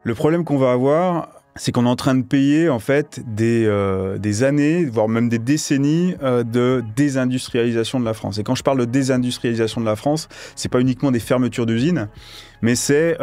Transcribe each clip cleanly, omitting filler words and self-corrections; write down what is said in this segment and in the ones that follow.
Le problème qu'on va avoir, c'est qu'on est en train de payer en fait des années, voire même des décennies de désindustrialisation de la France. Et quand je parle de désindustrialisation de la France, c'est pas uniquement des fermetures d'usines, mais c'est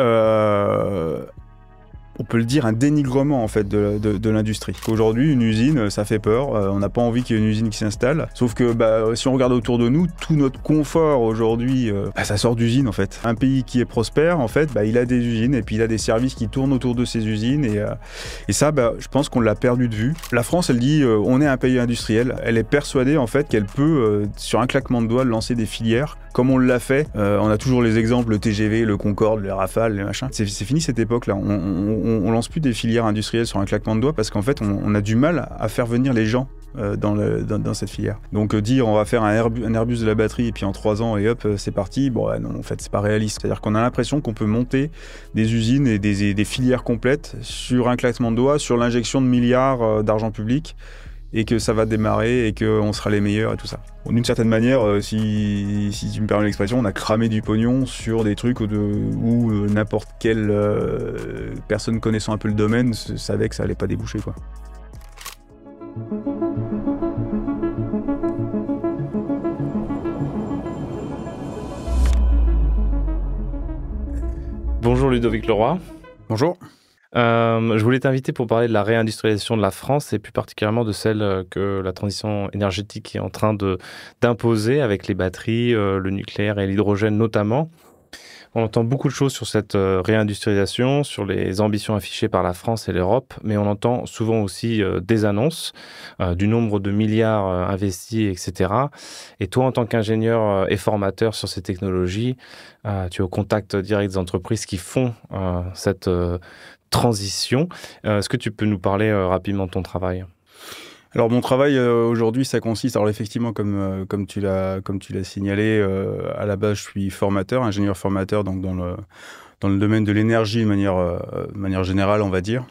on peut le dire, un dénigrement en fait de l'industrie. Aujourd'hui, une usine, ça fait peur. On n'a pas envie qu'il y ait une usine qui s'installe. Sauf que si on regarde autour de nous, tout notre confort aujourd'hui, ça sort d'usines en fait. Un pays qui est prospère, en fait, il a des usines et puis il a des services qui tournent autour de ces usines. Et ça, je pense qu'on l'a perdu de vue. La France, elle dit, on est un pays industriel. Elle est persuadée en fait qu'elle peut, sur un claquement de doigts, lancer des filières comme on l'a fait. On a toujours les exemples, le TGV, le Concorde, le Rafale, les machins. C'est fini cette époque-là. On lance plus des filières industrielles sur un claquement de doigts parce qu'en fait, on a du mal à faire venir les gens dans cette filière. Donc dire on va faire un Airbus de la batterie et puis en 3 ans et hop, c'est parti, non, en fait, c'est pas réaliste. C'est-à-dire qu'on a l'impression qu'on peut monter des usines et des filières complètes sur un claquement de doigts, sur l'injection de milliards d'argent public, et que ça va démarrer et qu'on sera les meilleurs et tout ça. Bon, d'une certaine manière, si tu me permets l'expression, on a cramé du pognon sur des trucs où n'importe quelle personne connaissant un peu le domaine savait que ça allait pas déboucher, quoi. Bonjour Ludovic Leroy. Bonjour. Je voulais t'inviter pour parler de la réindustrialisation de la France et plus particulièrement de celle que la transition énergétique est en train d'imposer avec les batteries, le nucléaire et l'hydrogène notamment. On entend beaucoup de choses sur cette réindustrialisation, sur les ambitions affichées par la France et l'Europe, mais on entend souvent aussi des annonces du nombre de milliards investis, etc. Et toi, en tant qu'ingénieur et formateur sur ces technologies, tu es au contact direct des entreprises qui font cette transition. Est-ce que tu peux nous parler rapidement de ton travail ? Alors mon travail aujourd'hui, ça consiste, alors effectivement comme tu l'as signalé, à la base je suis formateur, ingénieur formateur, donc dans le domaine de l'énergie de manière générale, on va dire.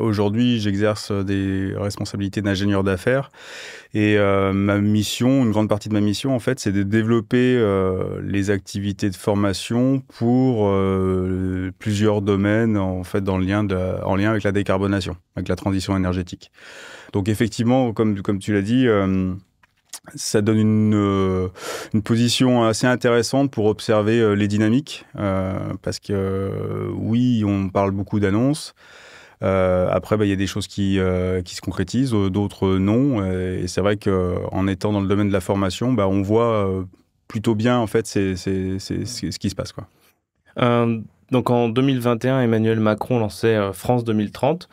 Aujourd'hui, j'exerce des responsabilités d'ingénieur d'affaires et ma mission, une grande partie de ma mission en fait, c'est de développer les activités de formation pour plusieurs domaines en fait en lien avec la décarbonation, avec la transition énergétique. Donc effectivement, comme tu l'as dit, ça donne une position assez intéressante pour observer les dynamiques, parce que oui, on parle beaucoup d'annonces. Après, il y a des choses qui se concrétisent, d'autres non. Et c'est vrai qu'en étant dans le domaine de la formation, on voit plutôt bien en fait ce qui se passe, quoi. Donc en 2021, Emmanuel Macron lançait France 2030,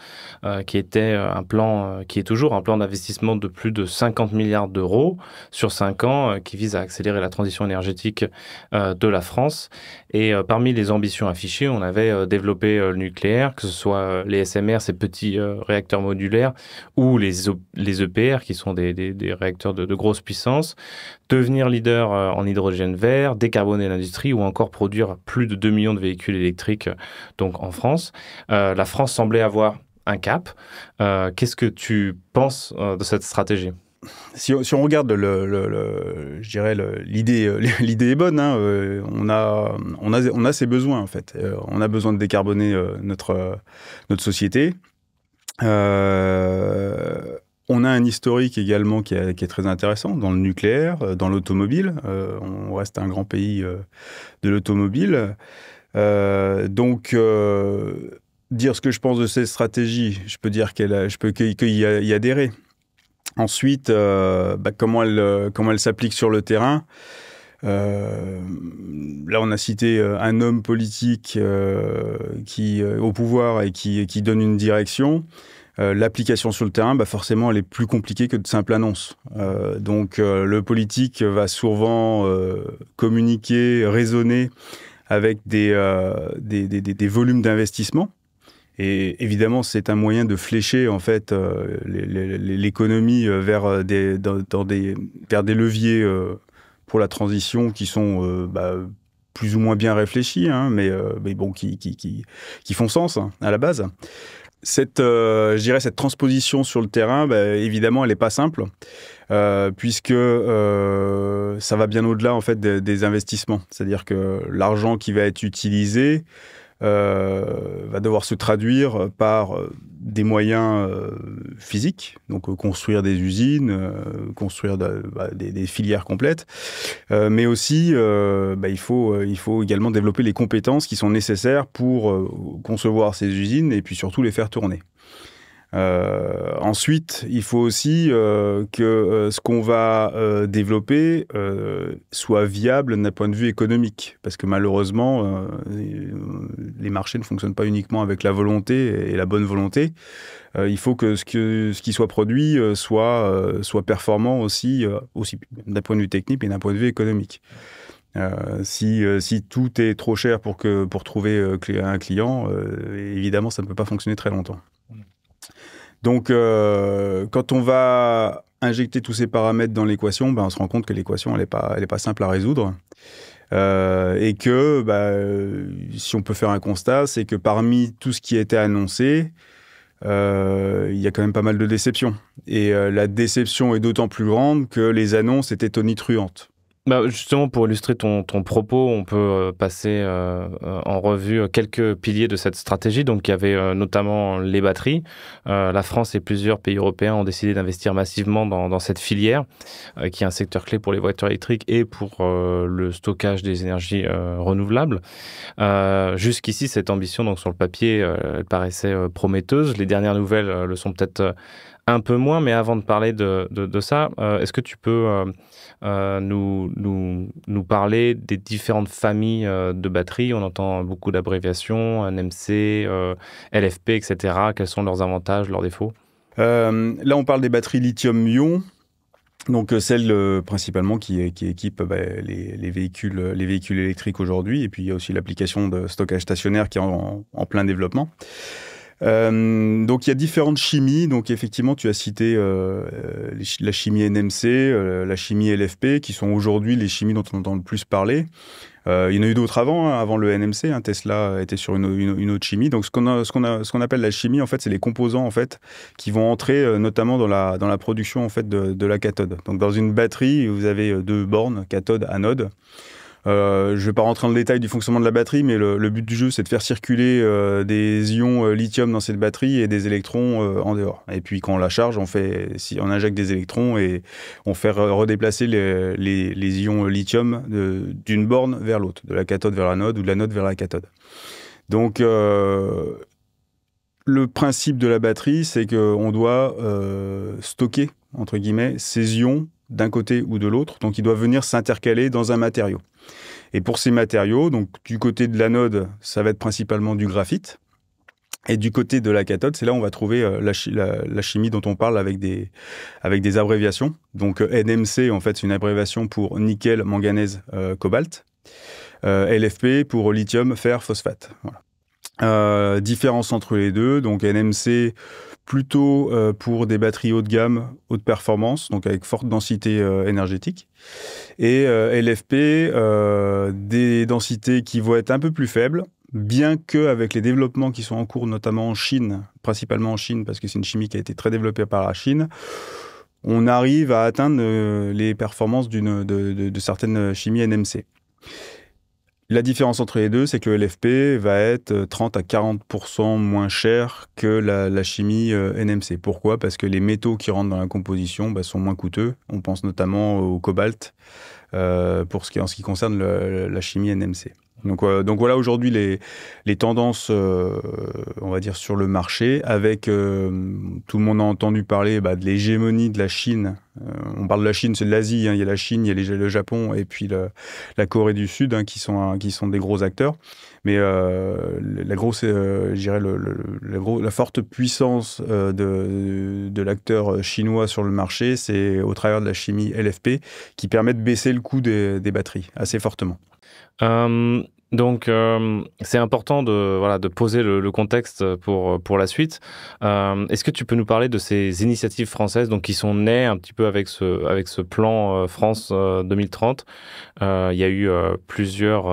qui était un plan, qui est toujours un plan d'investissement de plus de 50 milliards d'euros sur 5 ans, qui vise à accélérer la transition énergétique de la France. Et parmi les ambitions affichées, on avait développé le nucléaire, que ce soit les SMR, ces petits réacteurs modulaires, ou les EPR, qui sont des réacteurs de grosse puissance, devenir leader en hydrogène vert, décarboner l'industrie ou encore produire plus de 2 millions de véhicules électriques donc en France. La France semblait avoir un cap. Qu'est-ce que tu penses de cette stratégie ? Si on regarde je dirais l'idée est bonne, hein. On a ses besoins en fait. On a besoin de décarboner notre société. On a un historique également qui est très intéressant dans le nucléaire, dans l'automobile. On reste un grand pays de l'automobile. Donc, dire ce que je pense de cette stratégie, je peux dire je peux y adhérer. Ensuite, comment elle s'applique sur le terrain. Là, on a cité un homme politique qui au pouvoir et qui donne une direction. L'application sur le terrain, forcément, elle est plus compliquée que de simples annonces. Donc, le politique va souvent communiquer, raisonner avec des volumes d'investissement. Et évidemment, c'est un moyen de flécher en fait l'économie vers des leviers pour la transition qui sont plus ou moins bien réfléchis, hein, mais bon, qui font sens, hein, à la base. Je dirais cette transposition sur le terrain, évidemment, elle n'est pas simple, puisque ça va bien au-delà en fait des investissements. C'est-à-dire que l'argent qui va être utilisé va devoir se traduire par des moyens physiques, donc construire des usines, construire des filières complètes, mais aussi il faut également développer les compétences qui sont nécessaires pour concevoir ces usines et puis surtout les faire tourner. Ensuite, il faut aussi que ce qu'on va développer soit viable d'un point de vue économique, parce que malheureusement, les marchés ne fonctionnent pas uniquement avec la volonté et la bonne volonté. Il faut que ce qui soit produit soit performant aussi d'un point de vue technique et d'un point de vue économique. Si tout est trop cher pour trouver un client, évidemment, ça ne peut pas fonctionner très longtemps. Donc, quand on va injecter tous ces paramètres dans l'équation, on se rend compte que l'équation, elle est pas simple à résoudre. Et que, si on peut faire un constat, c'est que parmi tout ce qui a été annoncé, il y a quand même pas mal de déceptions. Et la déception est d'autant plus grande que les annonces étaient tonitruantes. Justement, pour illustrer ton propos, on peut passer en revue quelques piliers de cette stratégie. Donc, il y avait notamment les batteries. La France et plusieurs pays européens ont décidé d'investir massivement dans cette filière, qui est un secteur clé pour les voitures électriques et pour le stockage des énergies renouvelables. Jusqu'ici, cette ambition, donc sur le papier, elle paraissait prometteuse. Les dernières nouvelles le sont peut-être un peu moins, mais avant de parler de ça, est-ce que tu peux nous parler des différentes familles de batteries? On entend beaucoup d'abréviations, NMC, LFP, etc. Quels sont leurs avantages, leurs défauts? Là, on parle des batteries lithium-ion. Donc celles principalement qui équipent les véhicules électriques aujourd'hui. Et puis il y a aussi l'application de stockage stationnaire qui est en plein développement. Donc il y a différentes chimies. Donc effectivement, tu as cité la chimie NMC, la chimie LFP, qui sont aujourd'hui les chimies dont on entend le plus parler. Il y en a eu d'autres avant le NMC. Tesla était sur une autre chimie. Donc ce qu'on appelle la chimie, en fait, c'est les composants en fait qui vont entrer notamment dans la production en fait de la cathode. Donc dans une batterie, vous avez deux bornes, cathode, anode. Je ne vais pas rentrer dans le détail du fonctionnement de la batterie, mais le but du jeu, c'est de faire circuler des ions lithium dans cette batterie et des électrons en dehors. Et puis quand on la charge, on injecte des électrons et on fait redéplacer les ions lithium d'une borne vers l'autre, de la cathode vers l'anode ou de l'anode vers la cathode. Donc le principe de la batterie, c'est qu'on doit stocker, entre guillemets, ces ions d'un côté ou de l'autre. Donc ils doivent venir s'intercaler dans un matériau. Et pour ces matériaux, donc du côté de l'anode, ça va être principalement du graphite. Et du côté de la cathode, c'est là où on va trouver la chimie dont on parle avec des abréviations. Donc NMC, en fait, c'est une abréviation pour nickel, manganèse, cobalt. LFP pour lithium, fer, phosphate. Voilà. Différence entre les deux. Donc NMC, plutôt pour des batteries haut de gamme, haute performance, donc avec forte densité énergétique. Et LFP, des densités qui vont être un peu plus faibles, bien qu'avec les développements qui sont en cours, notamment en Chine, principalement en Chine, parce que c'est une chimie qui a été très développée par la Chine, on arrive à atteindre les performances de certaines chimies NMC. La différence entre les deux, c'est que le LFP va être 30 à 40% moins cher que la chimie NMC. Pourquoi? Parce que les métaux qui rentrent dans la composition sont moins coûteux. On pense notamment au cobalt en ce qui concerne la chimie NMC. Donc voilà aujourd'hui les tendances, on va dire, sur le marché, avec tout le monde a entendu parler de l'hégémonie de la Chine. On parle de la Chine, c'est de l'Asie, il y a la Chine, il y a le Japon et puis la Corée du Sud qui sont des gros acteurs. Mais la forte puissance de l'acteur chinois sur le marché, c'est au travers de la chimie LFP qui permet de baisser le coût des batteries assez fortement. Donc, c'est important de poser le contexte pour la suite. Est-ce que tu peux nous parler de ces initiatives françaises donc, qui sont nées un petit peu avec ce plan France 2030? Il y a eu plusieurs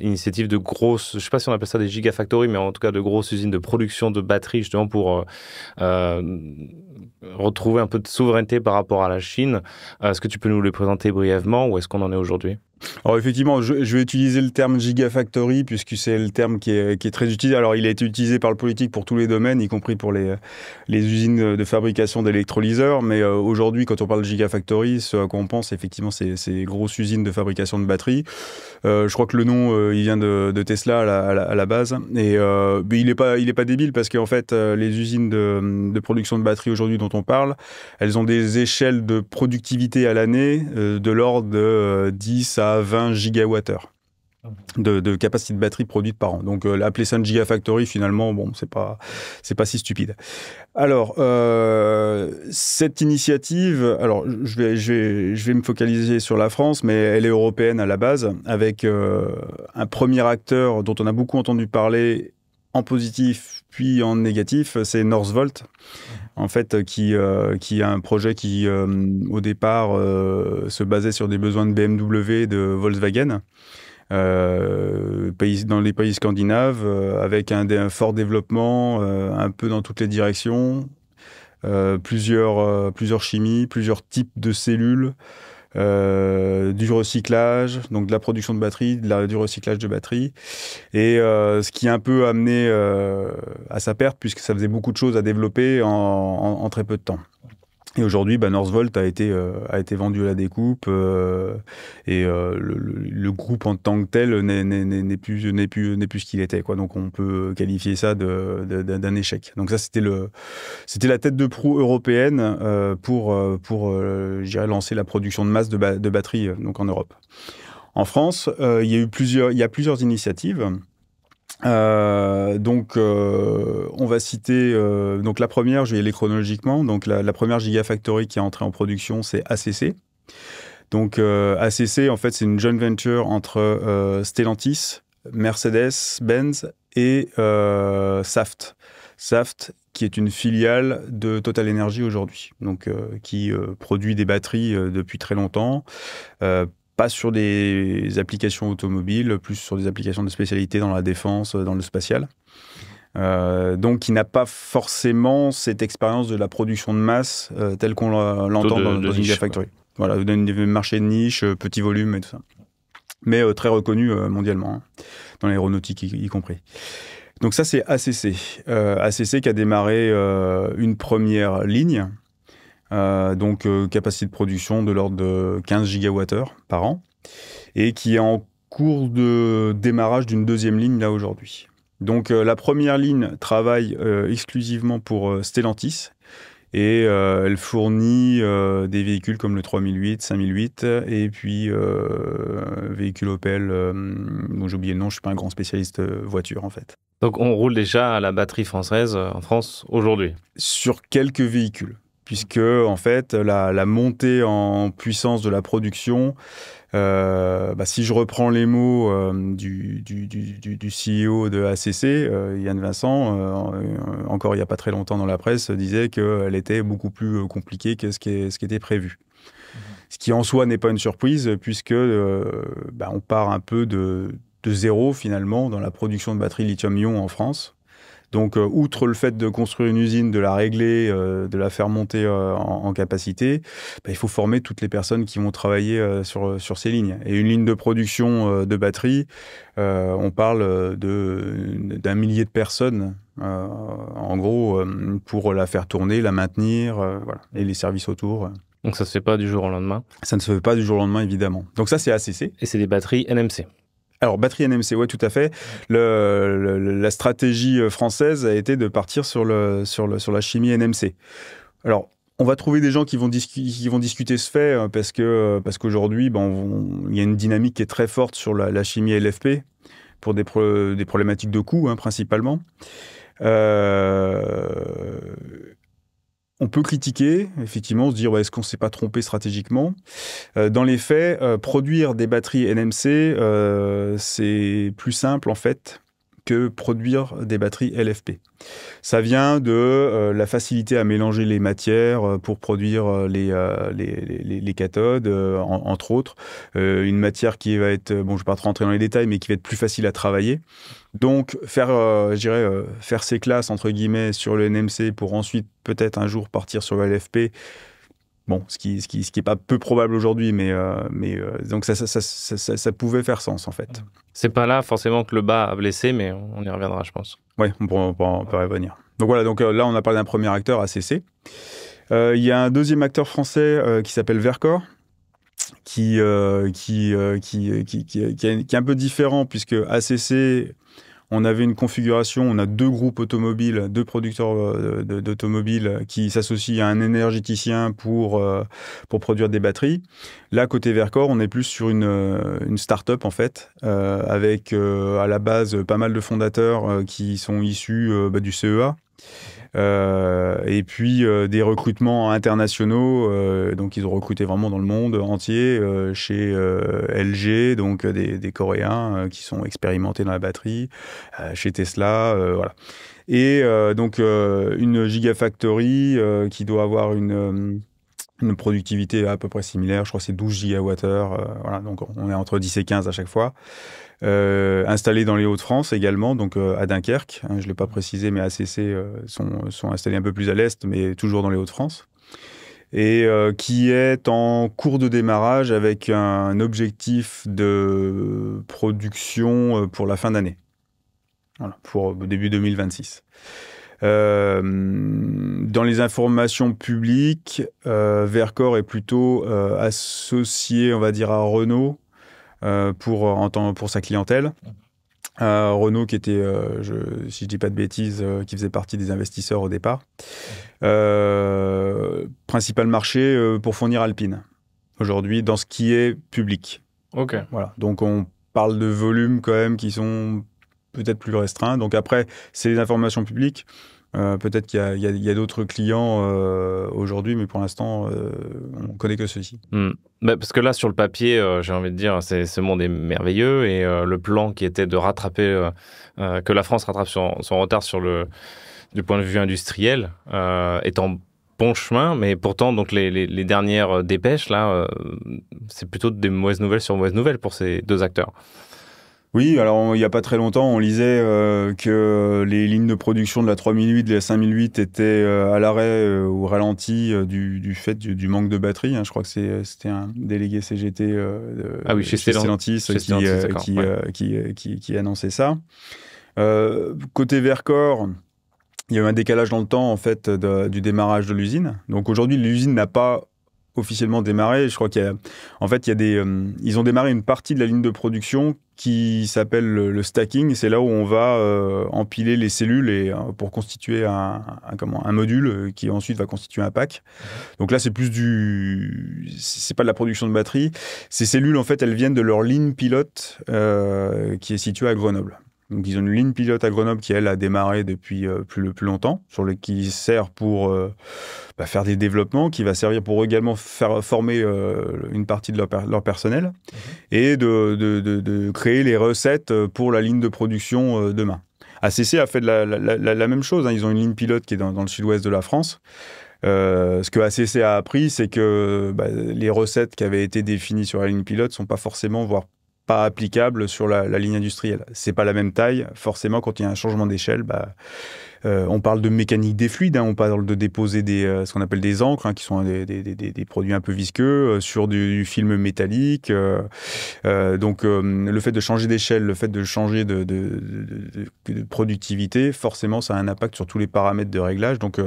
initiatives de grosses, je ne sais pas si on appelle ça des gigafactories, mais en tout cas de grosses usines de production de batteries, justement pour retrouver un peu de souveraineté par rapport à la Chine. Est-ce que tu peux nous les présenter brièvement? Où est-ce qu'on en est aujourd'hui? Alors effectivement, je vais utiliser le terme gigafactory puisque c'est le terme qui est très utilisé. Alors il a été utilisé par le politique pour tous les domaines, y compris pour les usines de fabrication d'électrolyseurs. Mais aujourd'hui, quand on parle de gigafactory, ce à quoi on pense, effectivement, c'est ces grosses usines de fabrication de batteries. Je crois que le nom, il vient de Tesla à la base. Et il est pas débile parce qu'en fait, les usines de production de batteries aujourd'hui dont on parle, elles ont des échelles de productivité à l'année de l'ordre de 10 à 20 gigawattheures de capacité de batterie produite par an. Donc appeler ça une gigafactory, finalement, bon, c'est pas si stupide. Alors, cette initiative, alors je vais me focaliser sur la France, mais elle est européenne à la base, avec un premier acteur dont on a beaucoup entendu parler en positif puis en négatif, c'est Northvolt, en fait, qui a un projet qui, au départ, se basait sur des besoins de BMW, de Volkswagen, dans les pays scandinaves, avec un fort développement, un peu dans toutes les directions, plusieurs chimies, plusieurs types de cellules, du recyclage, donc de la production de batteries, du recyclage de batteries, et ce qui a un peu amené à sa perte, puisque ça faisait beaucoup de choses à développer en très peu de temps. Et aujourd'hui, Northvolt a été vendu à la découpe, et le groupe en tant que tel n'est plus ce qu'il était, quoi. Donc on peut qualifier ça d'un échec. Donc ça, c'était la tête de proue européenne pour je dirais, lancer la production de masse de batteries donc en Europe. En France, il y a plusieurs initiatives. On va citer donc la première, je vais y aller chronologiquement. Donc la première gigafactory qui est entrée en production, c'est ACC. Donc ACC, en fait, c'est une joint venture entre Stellantis, Mercedes-Benz et Saft. Saft, qui est une filiale de Total Energy aujourd'hui, donc qui produit des batteries depuis très longtemps. Pas sur des applications automobiles, plus sur des applications de spécialité dans la défense, dans le spatial. Donc, qui n'a pas forcément cette expérience de la production de masse telle qu'on l'entend dans une gigafactory. Voilà, un marché de niche, petit volume et tout ça. Mais très reconnu mondialement, hein, dans l'aéronautique y compris. Donc ça, c'est ACC. ACC qui a démarré une première ligne. Donc capacité de production de l'ordre de 15 gigawattheures par an, et qui est en cours de démarrage d'une deuxième ligne là aujourd'hui. Donc la première ligne travaille exclusivement pour Stellantis, et elle fournit des véhicules comme le 3008, 5008, et puis véhicule Opel, dont j'ai oublié le nom, je ne suis pas un grand spécialiste voiture en fait. Donc on roule déjà à la batterie française en France aujourd'hui? Sur quelques véhicules, puisque en fait la montée en puissance de la production, si je reprends les mots du CEO de ACC, Yann Vincent, encore il n'y a pas très longtemps dans la presse, disait qu'elle était beaucoup plus compliquée que ce qui était prévu. Ce qui en soi n'est pas une surprise, puisque on part un peu de zéro finalement dans la production de batteries lithium-ion en France. Donc, outre le fait de construire une usine, de la régler, de la faire monter en capacité, il faut former toutes les personnes qui vont travailler sur ces lignes. Et une ligne de production de batterie, on parle d'un millier de personnes, en gros, pour la faire tourner, la maintenir, voilà, et les services autour. Donc, ça ne se fait pas du jour au lendemain? Ça ne se fait pas du jour au lendemain, évidemment. Donc ça, c'est ACC. Et c'est des batteries NMC? Alors, batterie NMC, oui, tout à fait. La stratégie française a été de partir sur la chimie NMC. Alors, on va trouver des gens qui vont discuter ce fait, parce qu'aujourd'hui, il y a une dynamique qui est très forte sur la chimie LFP, pour des problématiques de coût, hein, principalement. on peut critiquer, effectivement, se dire est-ce qu'on ne s'est pas trompé stratégiquement. Dans les faits, produire des batteries NMC, c'est plus simple en fait que produire des batteries LFP. Ça vient de la facilité à mélanger les matières pour produire les cathodes, entre autres. Une matière qui va être, bon, je ne vais pas trop rentrer dans les détails, mais qui va être plus facile à travailler. Donc, faire ses classes, entre guillemets, sur le NMC pour ensuite, peut-être un jour, partir sur le LFP, bon, ce qui est pas peu probable aujourd'hui, mais donc ça pouvait faire sens, en fait. C'est pas là forcément que le bas a blessé, mais on y reviendra, je pense. Oui, on peut revenir. Donc voilà, là, on a parlé d'un premier acteur, ACC. Il y a un deuxième acteur français qui s'appelle Verkor, qui est un peu différent, puisque ACC... On avait une configuration, on a deux groupes automobiles, deux producteurs d'automobiles qui s'associent à un énergéticien pour produire des batteries. Là, côté Verkor, on est plus sur une start-up, en fait, avec à la base pas mal de fondateurs qui sont issus du CEA. Et puis des recrutements internationaux, donc ils ont recruté vraiment dans le monde entier, chez LG, donc des Coréens qui sont expérimentés dans la batterie, chez Tesla, voilà. Et donc une gigafactory qui doit avoir une productivité à peu près similaire, je crois que c'est 12 gigawattheures, voilà, donc on est entre 10 et 15 à chaque fois. Installés dans les Hauts-de-France également, donc à Dunkerque. Je ne l'ai pas précisé, mais ACC sont installés un peu plus à l'est, mais toujours dans les Hauts-de-France. Et qui est en cours de démarrage avec un objectif de production pour la fin d'année. Voilà, pour début 2026. Dans les informations publiques, Verkor est plutôt associé, on va dire, à Renault, pour sa clientèle. Renault qui était, si je dis pas de bêtises, qui faisait partie des investisseurs au départ. Principal marché pour fournir Alpine, aujourd'hui, dans ce qui est public. Ok. Voilà. Donc on parle de volumes quand même qui sont peut-être plus restreints. Donc après, c'est les informations publiques. Peut-être qu'il y a d'autres clients aujourd'hui, mais pour l'instant, on ne connaît que ceux-ci. Bah, parce que là, sur le papier, j'ai envie de dire, ce monde est merveilleux et le plan qui était de rattraper, que la France rattrape son retard du point de vue industriel est en bon chemin, mais pourtant, donc, les dernières dépêches, là, c'est plutôt des mauvaises nouvelles sur mauvaises nouvelles pour ces deux acteurs. Oui, alors il n'y a pas très longtemps, on lisait que les lignes de production de la 3008, de la 5008 étaient à l'arrêt ou ralenti du fait du manque de batterie. Je crois que c'était un délégué CGT chez Stellantis qui annonçait ça. Côté Verkor, il y a eu un décalage dans le temps en fait, du démarrage de l'usine. Donc aujourd'hui, l'usine n'a pas officiellement démarré. Je crois ils ont démarré une partie de la ligne de production qui s'appelle le stacking. C'est là où on va empiler les cellules pour constituer un module qui ensuite va constituer un pack. Donc là, c'est pas de la production de batterie. Ces cellules, en fait, elles viennent de leur ligne pilote qui est située à Grenoble. Donc, ils ont une ligne pilote à Grenoble qui, elle, a démarré depuis plus longtemps, qui sert pour faire des développements, qui va servir pour également faire former une partie de leur personnel et de créer les recettes pour la ligne de production demain. ACC a fait la même chose. Ils ont une ligne pilote qui est dans le sud-ouest de la France. Ce que ACC a appris, c'est que les recettes qui avaient été définies sur la ligne pilote ne sont pas forcément, voire pas applicable sur la ligne industrielle. C'est pas la même taille. Forcément, quand il y a un changement d'échelle, on parle de mécanique des fluides, on parle de déposer ce qu'on appelle des encres, qui sont des produits un peu visqueux, sur du film métallique. Donc, le fait de changer d'échelle, le fait de changer de productivité, forcément, ça a un impact sur tous les paramètres de réglage. Donc,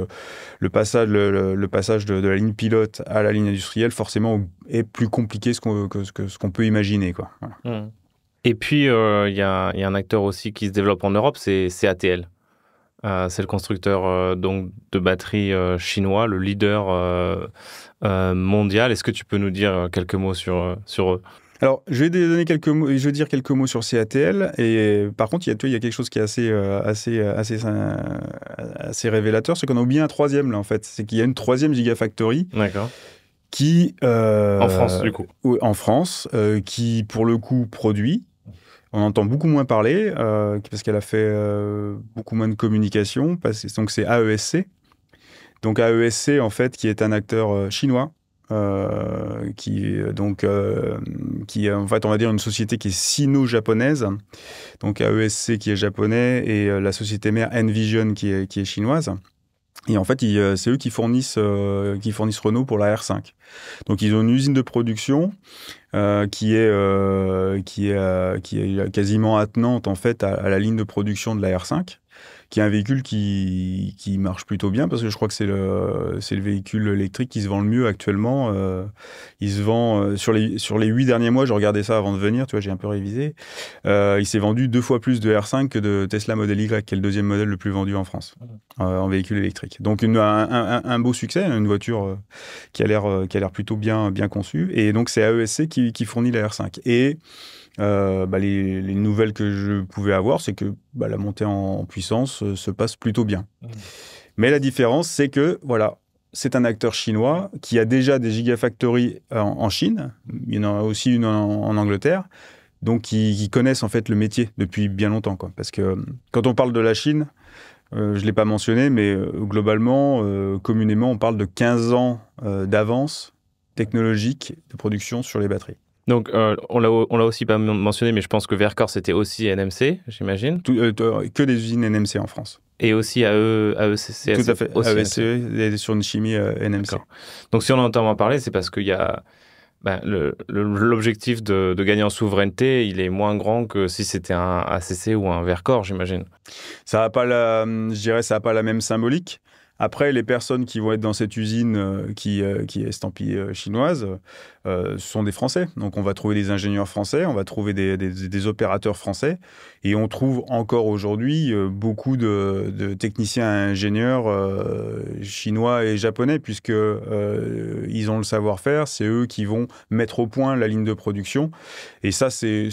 le passage de la ligne pilote à la ligne industrielle, forcément, est plus compliqué que ce qu'on peut imaginer, quoi. Voilà. Et puis, il y a un acteur aussi qui se développe en Europe, c'est ATL. C'est le constructeur donc de batteries chinois, le leader mondial. Est-ce que tu peux nous dire quelques mots sur eux ? Alors, je vais donner quelques mots, je vais dire quelques mots sur CATL. Et par contre, il y a quelque chose qui est assez révélateur, c'est qu'on a oublié un troisième là en fait. C'est qu'il y a une troisième Gigafactory D'accord. qui, En France, du coup. en France, qui pour le coup produit. On entend beaucoup moins parler parce qu'elle a fait beaucoup moins de communication. Donc c'est AESC. Donc AESC en fait qui est un acteur chinois qui est en fait on va dire une société qui est sino-japonaise. Donc AESC qui est japonais et la société mère Envision qui est chinoise. Et en fait, c'est eux qui fournissent Renault pour la R5. Donc, ils ont une usine de production qui est quasiment attenante en fait à la ligne de production de la R5, qui est un véhicule qui marche plutôt bien parce que je crois que c'est le véhicule électrique qui se vend le mieux actuellement. Il se vend sur les 8 derniers mois, je regardais ça avant de venir, tu vois, j'ai un peu révisé. Il s'est vendu 2 fois plus de R5 que de Tesla Model Y, qui est le deuxième modèle le plus vendu en France en véhicule électrique. Donc un beau succès, une voiture qui a l'air plutôt bien conçue. Et donc c'est AESC qui fournit la R5. Et les nouvelles que je pouvais avoir, c'est que la montée en puissance se passe plutôt bien. Mais la différence, c'est que voilà, c'est un acteur chinois qui a déjà des gigafactories en Chine. Il y en a aussi une en Angleterre. Donc, qui connaissent en fait le métier depuis bien longtemps, quoi. Parce que quand on parle de la Chine, je ne l'ai pas mentionné, mais globalement, communément, on parle de 15 ans d'avance technologique de production sur les batteries. Donc, on l'a aussi pas mentionné, mais je pense que Verkor, c'était aussi NMC, j'imagine. Que des usines NMC en France. Et aussi AESC. Tout à fait. AESC est sur une chimie NMC. D'accord. Donc, si on entend en parler, c'est parce qu'il y a l'objectif de gagner en souveraineté, il est moins grand que si c'était un ACC ou un Verkor, j'imagine. Ça n'a pas la même symbolique. Après, les personnes qui vont être dans cette usine qui est estampillée chinoise, ce sont des Français. Donc, on va trouver des ingénieurs français, on va trouver des opérateurs français. Et on trouve encore aujourd'hui beaucoup de techniciens et ingénieurs chinois et japonais, puisque ils ont le savoir-faire. C'est eux qui vont mettre au point la ligne de production. Et ça, c'est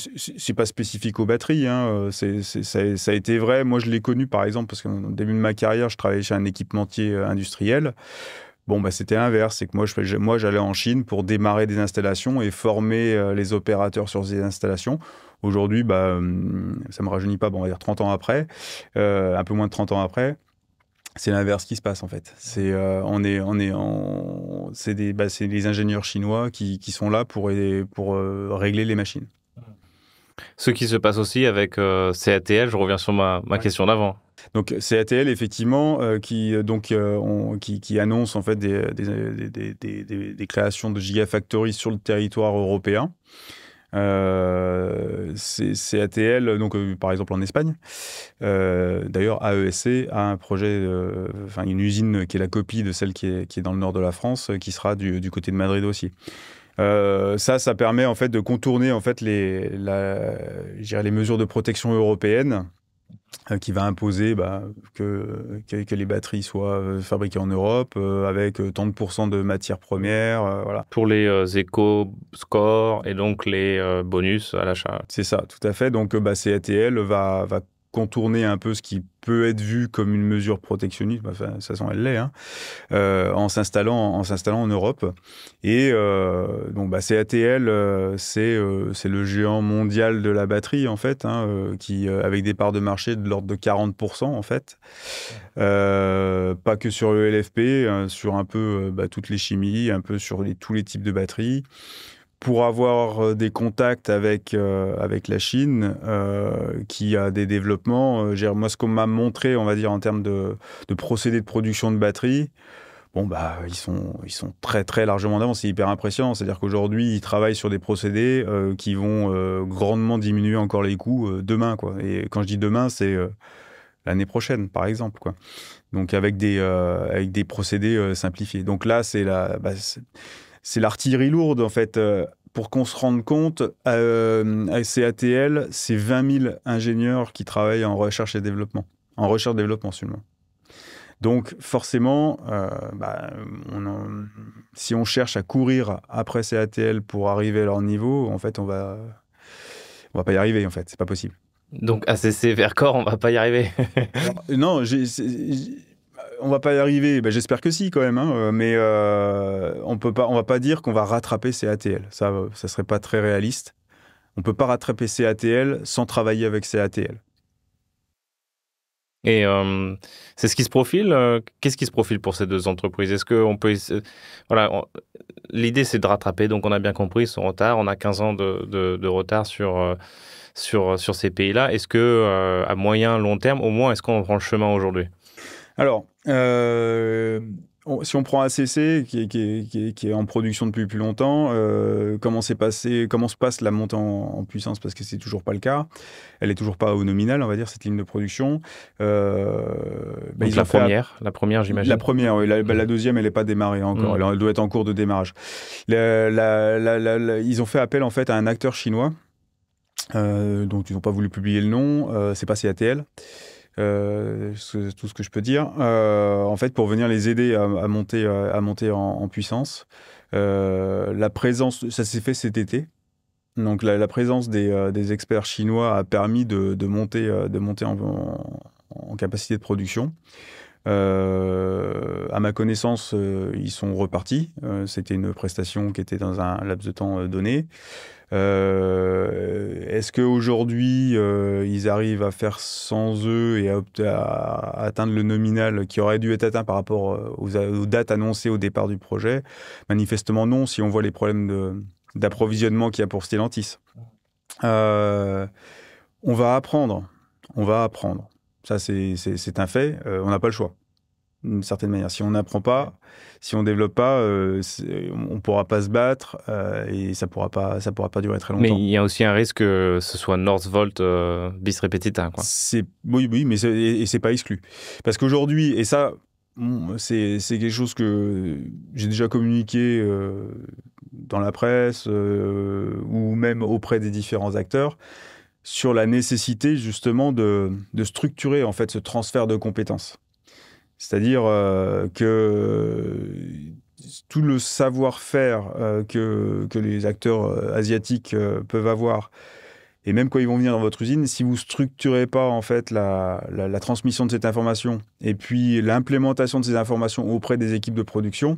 pas spécifique aux batteries. Ça a été vrai. Moi, je l'ai connu, par exemple, parce qu'au début de ma carrière, je travaillais chez un équipementier industriel. Bon, c'était inverse. C'est que moi, j'allais en Chine pour démarrer des installations et former les opérateurs sur ces installations. Aujourd'hui, ça ne me rajeunit pas, on va dire 30 ans après, un peu moins de 30 ans après. C'est l'inverse qui se passe en fait. C'est les ingénieurs chinois qui sont là pour régler les machines. Ce qui se passe aussi avec CATL, je reviens sur ma question d'avant. Donc CATL effectivement qui annonce en fait des créations de gigafactories sur le territoire européen. CATL, donc par exemple en Espagne. D'ailleurs, AESC a un projet, une usine qui est la copie de celle qui est dans le nord de la France, qui sera du côté de Madrid aussi. Ça permet en fait de contourner en fait les mesures de protection européennes qui va imposer que les batteries soient fabriquées en Europe avec tant de pourcents de matières premières. Voilà. Pour les éco-scores et donc les bonus à l'achat. C'est ça, tout à fait. Donc CATL va contourner un peu ce qui peut être vu comme une mesure protectionniste, de toute façon elle l'est, en s'installant en Europe. Et CATL, c'est le géant mondial de la batterie en fait, qui avec des parts de marché de l'ordre de 40% en fait. Pas que sur le LFP, sur un peu toutes les chimies, un peu sur tous les types de batteries. Pour avoir des contacts avec la Chine, qui a des développements. Moi, ce qu'on m'a montré, on va dire, en termes de procédés de production de batteries, ils sont très, très largement d'avance. C'est hyper impressionnant. C'est-à-dire qu'aujourd'hui, ils travaillent sur des procédés qui vont grandement diminuer encore les coûts demain, quoi. Et quand je dis demain, c'est l'année prochaine, par exemple, quoi. Donc, avec des procédés simplifiés. Donc là, c'est l'artillerie lourde, en fait. Pour qu'on se rende compte, à CATL, c'est 20 000 ingénieurs qui travaillent en recherche et développement. En recherche et développement seulement. Donc forcément, si on cherche à courir après CATL pour arriver à leur niveau, en fait, on va pas y arriver, en fait, c'est pas possible. Donc ACC Vercors, on va pas y arriver. Alors, non, on va pas y arriver. Ben, j'espère que si quand même, hein, mais on va pas dire qu'on va rattraper CATL. Ça serait pas très réaliste. On peut pas rattraper CATL sans travailler avec CATL. Et c'est ce qui se profile. Qu'est-ce qui se profile pour ces deux entreprises? Est-ce qu'on peut... Voilà, l'idée, c'est de rattraper. Donc, on a bien compris son retard. On a 15 ans de retard sur ces pays-là. Est-ce que, à moyen, long terme, au moins, est-ce qu'on prend le chemin aujourd'hui? Alors, si on prend ACC, qui est en production depuis plus longtemps, comment se passe la montée en puissance, parce que c'est toujours pas le cas. Elle est toujours pas au nominal, on va dire, cette ligne de production. Donc la première, j'imagine. La première, oui. La deuxième, elle n'est pas démarrée encore. Elle doit être en cours de démarrage. Ils ont fait appel, en fait, à un acteur chinois, dont ils n'ont pas voulu publier le nom. C'est pas CATL. C'est tout ce que je peux dire. En fait, pour venir les aider à monter en puissance. La présence, ça s'est fait cet été. Donc la présence des experts chinois a permis de monter en capacité de production. À ma connaissance, ils sont repartis. C'était une prestation qui était dans un laps de temps donné. Est-ce qu'aujourd'hui, ils arrivent à faire sans eux et à atteindre le nominal qui aurait dû être atteint par rapport aux dates annoncées au départ du projet? Manifestement non, si on voit les problèmes d'approvisionnement qu'il y a pour Stellantis. On va apprendre. Ça, c'est un fait. On n'a pas le choix, d'une certaine manière. Si on n'apprend pas, si on ne développe pas, on ne pourra pas se battre et ça pourra pas durer très longtemps. Mais il y a aussi un risque que ce soit Northvolt bis repetita, quoi. Oui, mais c'est pas exclu. Parce qu'aujourd'hui, et ça, c'est quelque chose que j'ai déjà communiqué dans la presse ou même auprès des différents acteurs, sur la nécessité justement de structurer en fait ce transfert de compétences. C'est-à-dire que tout le savoir-faire que les acteurs asiatiques peuvent avoir, et même quand ils vont venir dans votre usine, si vous structurez pas en fait la transmission de cette information et puis l'implémentation de ces informations auprès des équipes de production,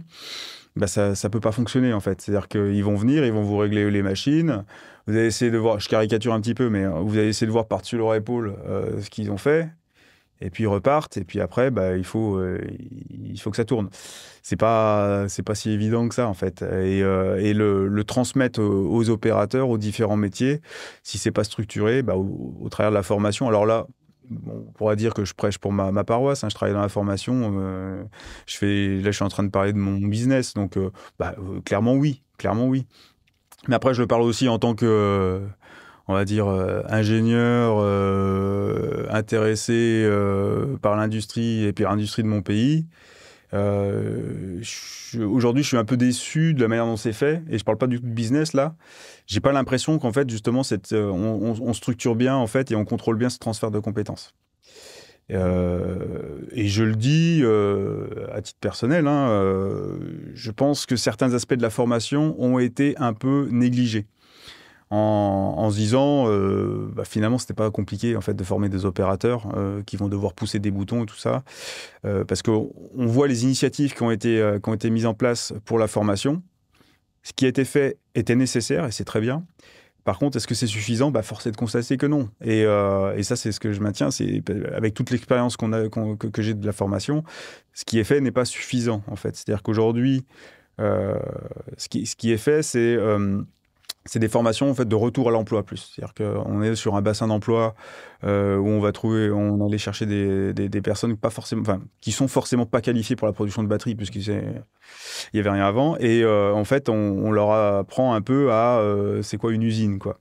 bah ça peut pas fonctionner en fait. C'est-à-dire qu'ils vont venir, ils vont vous régler les machines. Vous allez essayer de voir, je caricature un petit peu, mais vous allez essayer de voir par-dessus leur épaule ce qu'ils ont fait. Et puis ils repartent. Et puis après, bah, il faut que ça tourne. C'est pas si évident que ça en fait. Et le transmettre aux opérateurs, aux différents métiers, si c'est pas structuré, bah, au travers de la formation. Alors là, on pourra dire que je prêche pour ma paroisse, hein, je travaille dans la formation, là je suis en train de parler de mon business, donc clairement oui. Mais après je parle aussi en tant que, on va dire, ingénieur intéressé par l'industrie et puis l'industrie de mon pays. Aujourd'hui, je suis un peu déçu de la manière dont c'est fait, et je parle pas du tout de business là. J'ai pas l'impression qu'en fait justement on structure bien en fait et on contrôle bien ce transfert de compétences. Et je le dis à titre personnel, hein, je pense que certains aspects de la formation ont été un peu négligés. En se disant, finalement, c'était pas compliqué en fait de former des opérateurs qui vont devoir pousser des boutons et tout ça, parce qu'on voit les initiatives qui ont été mises en place pour la formation. Ce qui a été fait était nécessaire et c'est très bien. Par contre, est-ce que c'est suffisant? Force est de constater que non. Et ça, c'est ce que je maintiens. C'est avec toute l'expérience que j'ai de la formation, ce qui est fait n'est pas suffisant en fait. C'est-à-dire qu'aujourd'hui, ce qui est fait, c'est des formations en fait de retour à l'emploi plus. C'est-à-dire qu'on est sur un bassin d'emploi où on allait chercher des personnes pas forcément, qui sont forcément pas qualifiées pour la production de batteries puisqu'il y avait rien avant. Et en fait, on leur apprend un peu à c'est quoi une usine, quoi.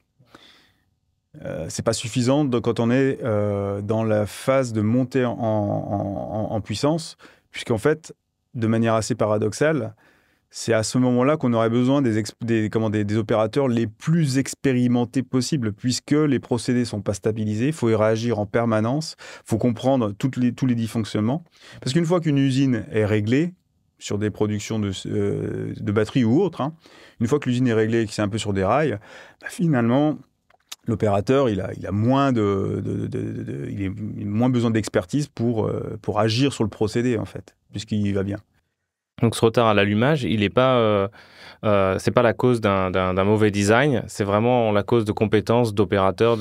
C'est pas suffisant quand on est dans la phase de montée en puissance, puisqu'en fait, de manière assez paradoxale, c'est à ce moment-là qu'on aurait besoin des opérateurs les plus expérimentés possibles, puisque les procédés ne sont pas stabilisés, il faut y réagir en permanence, il faut comprendre tous les dysfonctionnements. Parce qu'une fois qu'une usine est réglée, sur des productions de batteries ou autres, hein, une fois que l'usine est réglée et que c'est un peu sur des rails, bah finalement, l'opérateur, il a moins moins besoin d'expertise pour agir sur le procédé, en fait, puisqu'il va bien. Donc ce retard à l'allumage, il n'est pas, c'est pas la cause d'un mauvais design, c'est vraiment la cause de compétences d'opérateurs.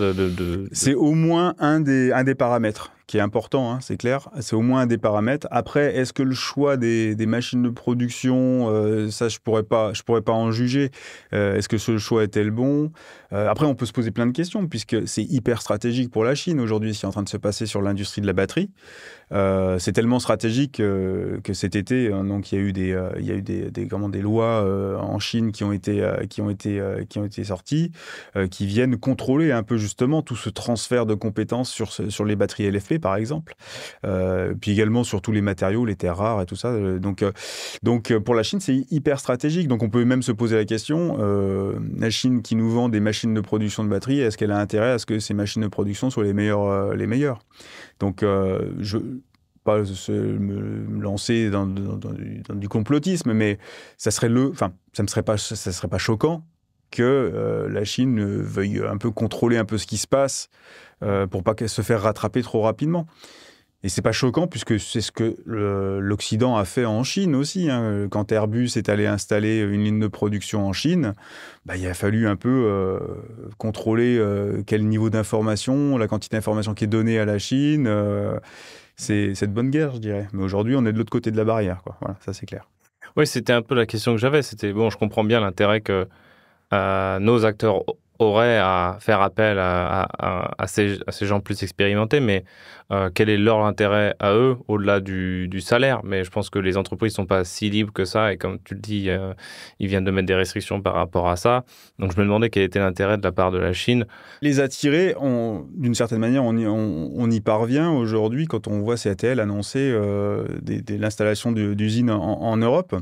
C'est au moins un des paramètres qui est important, hein, c'est clair. C'est au moins un des paramètres. Après, est-ce que le choix des machines de production, ça je pourrais pas en juger. Est-ce que ce choix était le bon? Après, on peut se poser plein de questions puisque c'est hyper stratégique pour la Chine aujourd'hui, ce qui est en train de se passer sur l'industrie de la batterie. C'est tellement stratégique que cet été, donc il y a eu des lois en Chine qui ont été sorties, qui viennent contrôler un peu justement tout ce transfert de compétences sur les batteries LFP par exemple, puis également sur tous les matériaux, les terres rares et tout ça. Donc pour la Chine, c'est hyper stratégique. Donc on peut même se poser la question, la Chine qui nous vend des machines de production de batteries, est-ce qu'elle a intérêt à ce que ces machines de production soient les meilleures? Donc pas me lancer dans du complotisme, mais ça serait pas choquant que la Chine veuille un peu contrôler un peu ce qui se passe pour pas se faire rattraper trop rapidement. Et c'est pas choquant puisque c'est ce que l'Occident a fait en Chine aussi, hein. Quand Airbus est allé installer une ligne de production en Chine, bah, il a fallu un peu contrôler quel niveau d'information, la quantité d'information qui est donnée à la Chine. C'est de bonne guerre, je dirais. Mais aujourd'hui, on est de l'autre côté de la barrière, quoi. Voilà, ça c'est clair. Oui, c'était un peu la question que j'avais. C'était, bon, je comprends bien l'intérêt que nos acteurs auraient à faire appel à ces gens plus expérimentés, mais quel est leur intérêt à eux, au-delà du salaire? Mais je pense que les entreprises ne sont pas si libres que ça, et comme tu le dis, ils viennent de mettre des restrictions par rapport à ça. Donc je me demandais quel était l'intérêt de la part de la Chine. Les attirer, d'une certaine manière, on y parvient aujourd'hui quand on voit CATL annoncer l'installation d'usines en Europe.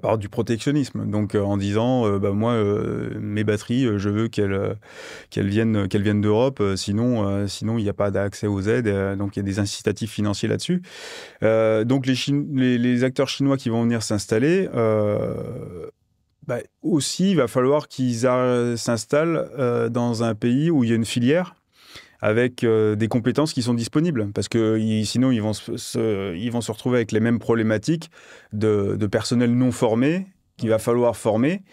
Par du protectionnisme, donc en disant moi mes batteries je veux qu'elles viennent d'Europe, sinon il n'y a pas d'accès aux aides, donc il y a des incitatifs financiers là-dessus. Donc les acteurs chinois qui vont venir s'installer, aussi il va falloir qu'ils s'installent dans un pays où il y a une filière avec des compétences qui sont disponibles. Parce que sinon, ils vont se retrouver avec les mêmes problématiques de personnel non formé qu'il va falloir former.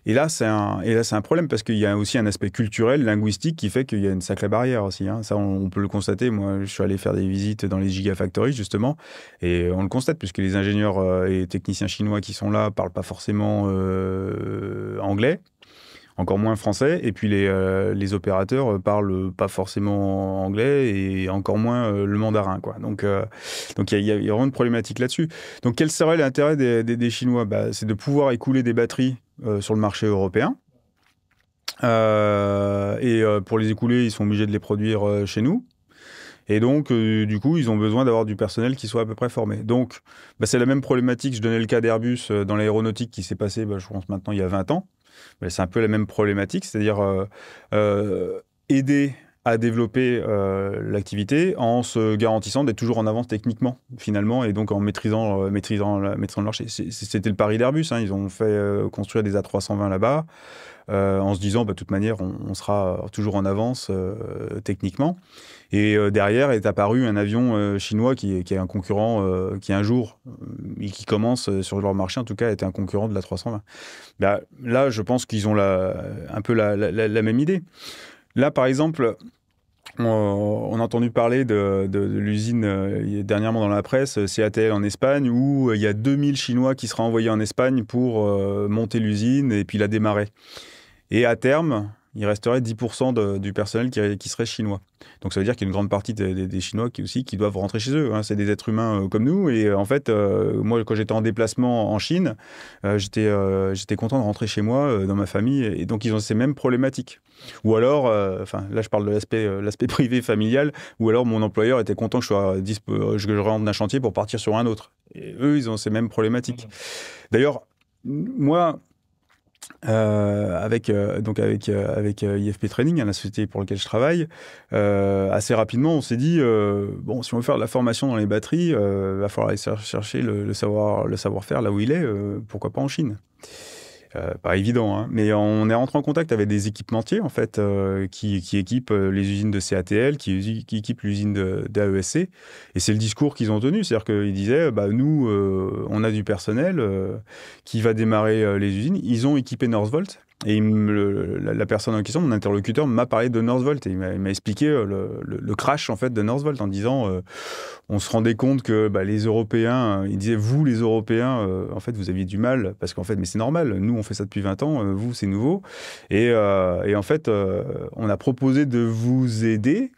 Et là, c'est un problème parce qu'il y a aussi un aspect culturel, linguistique qui fait qu'il y a une sacrée barrière aussi, hein. Ça, on peut le constater. Moi, je suis allé faire des visites dans les gigafactories, justement, et on le constate puisque les ingénieurs et techniciens chinois qui sont là ne parlent pas forcément anglais, encore moins français, et puis les opérateurs parlent pas forcément anglais et encore moins le mandarin, quoi. Donc il y a vraiment une problématique là-dessus. Donc quel serait l'intérêt des Chinois? C'est de pouvoir écouler des batteries sur le marché européen. Pour les écouler, ils sont obligés de les produire chez nous. Et donc, du coup, ils ont besoin d'avoir du personnel qui soit à peu près formé. Donc, c'est la même problématique. Je donnais le cas d'Airbus dans l'aéronautique qui s'est passé, je pense maintenant, il y a 20 ans. C'est un peu la même problématique, c'est-à-dire aider à développer l'activité en se garantissant d'être toujours en avance techniquement, finalement, et donc en maîtrisant le marché. C'était le pari d'Airbus, hein. Ils ont fait construire des A320 là-bas, en se disant, de toute manière, on sera toujours en avance techniquement. Et derrière est apparu un avion chinois qui est un concurrent, qui un jour, et qui commence sur leur marché, en tout cas, était un concurrent de la 320. Là, je pense qu'ils ont un peu la même idée. Là, par exemple, on a entendu parler de l'usine dernièrement dans la presse, CATL en Espagne, où il y a 2000 Chinois qui seraient envoyés en Espagne pour monter l'usine et puis la démarrer. Et à terme, il resterait 10% du personnel qui serait chinois. Donc ça veut dire qu'il y a une grande partie des Chinois qui doivent rentrer chez eux, hein. C'est des êtres humains comme nous. Et en fait, moi, quand j'étais en déplacement en Chine, j'étais content de rentrer chez moi, dans ma famille. Et donc, ils ont ces mêmes problématiques. Ou alors, là, je parle de l'aspect privé, familial, ou alors mon employeur était content que je rentre d'un chantier pour partir sur un autre. Et eux, ils ont ces mêmes problématiques. D'ailleurs, Moi, avec IFP Training, la société pour laquelle je travaille, assez rapidement, on s'est dit bon, si on veut faire de la formation dans les batteries, va falloir aller chercher le savoir-faire là où il est. Pourquoi pas en Chine? Pas évident, hein. Mais on est rentré en contact avec des équipementiers en fait qui équipent les usines de CATL, qui équipent l'usine d'AESC, et c'est le discours qu'ils ont tenu, c'est-à-dire qu'ils disaient bah, nous on a du personnel qui va démarrer les usines. Ils ont équipé Northvolt. Et la personne en question, mon interlocuteur, m'a parlé de Northvolt et il m'a expliqué le crash en fait de Northvolt en disant on se rendait compte que bah, les Européens, il disait vous les Européens, en fait vous aviez du mal parce qu'en fait mais c'est normal, nous on fait ça depuis 20 ans, vous c'est nouveau et en fait on a proposé de vous aider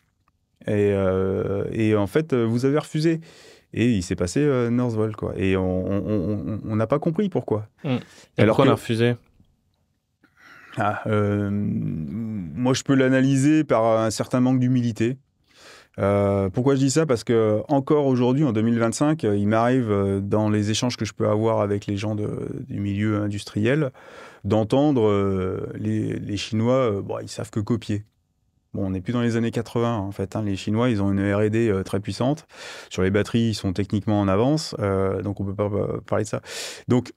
et en fait vous avez refusé. Et il s'est passé Northvolt quoi. Et on n'a pas compris pourquoi. Et alors pourquoi on a refusé? Moi, je peux l'analyser par un certain manque d'humilité. Pourquoi je dis ça? Parce que encore aujourd'hui, en 2025, il m'arrive dans les échanges que je peux avoir avec les gens du milieu industriel d'entendre les Chinois, bon, ils savent que copier. Bon, on n'est plus dans les années 80 en fait. Hein. Les Chinois, ils ont une R&D très puissante. Sur les batteries, ils sont techniquement en avance, donc on peut pas parler de ça. Donc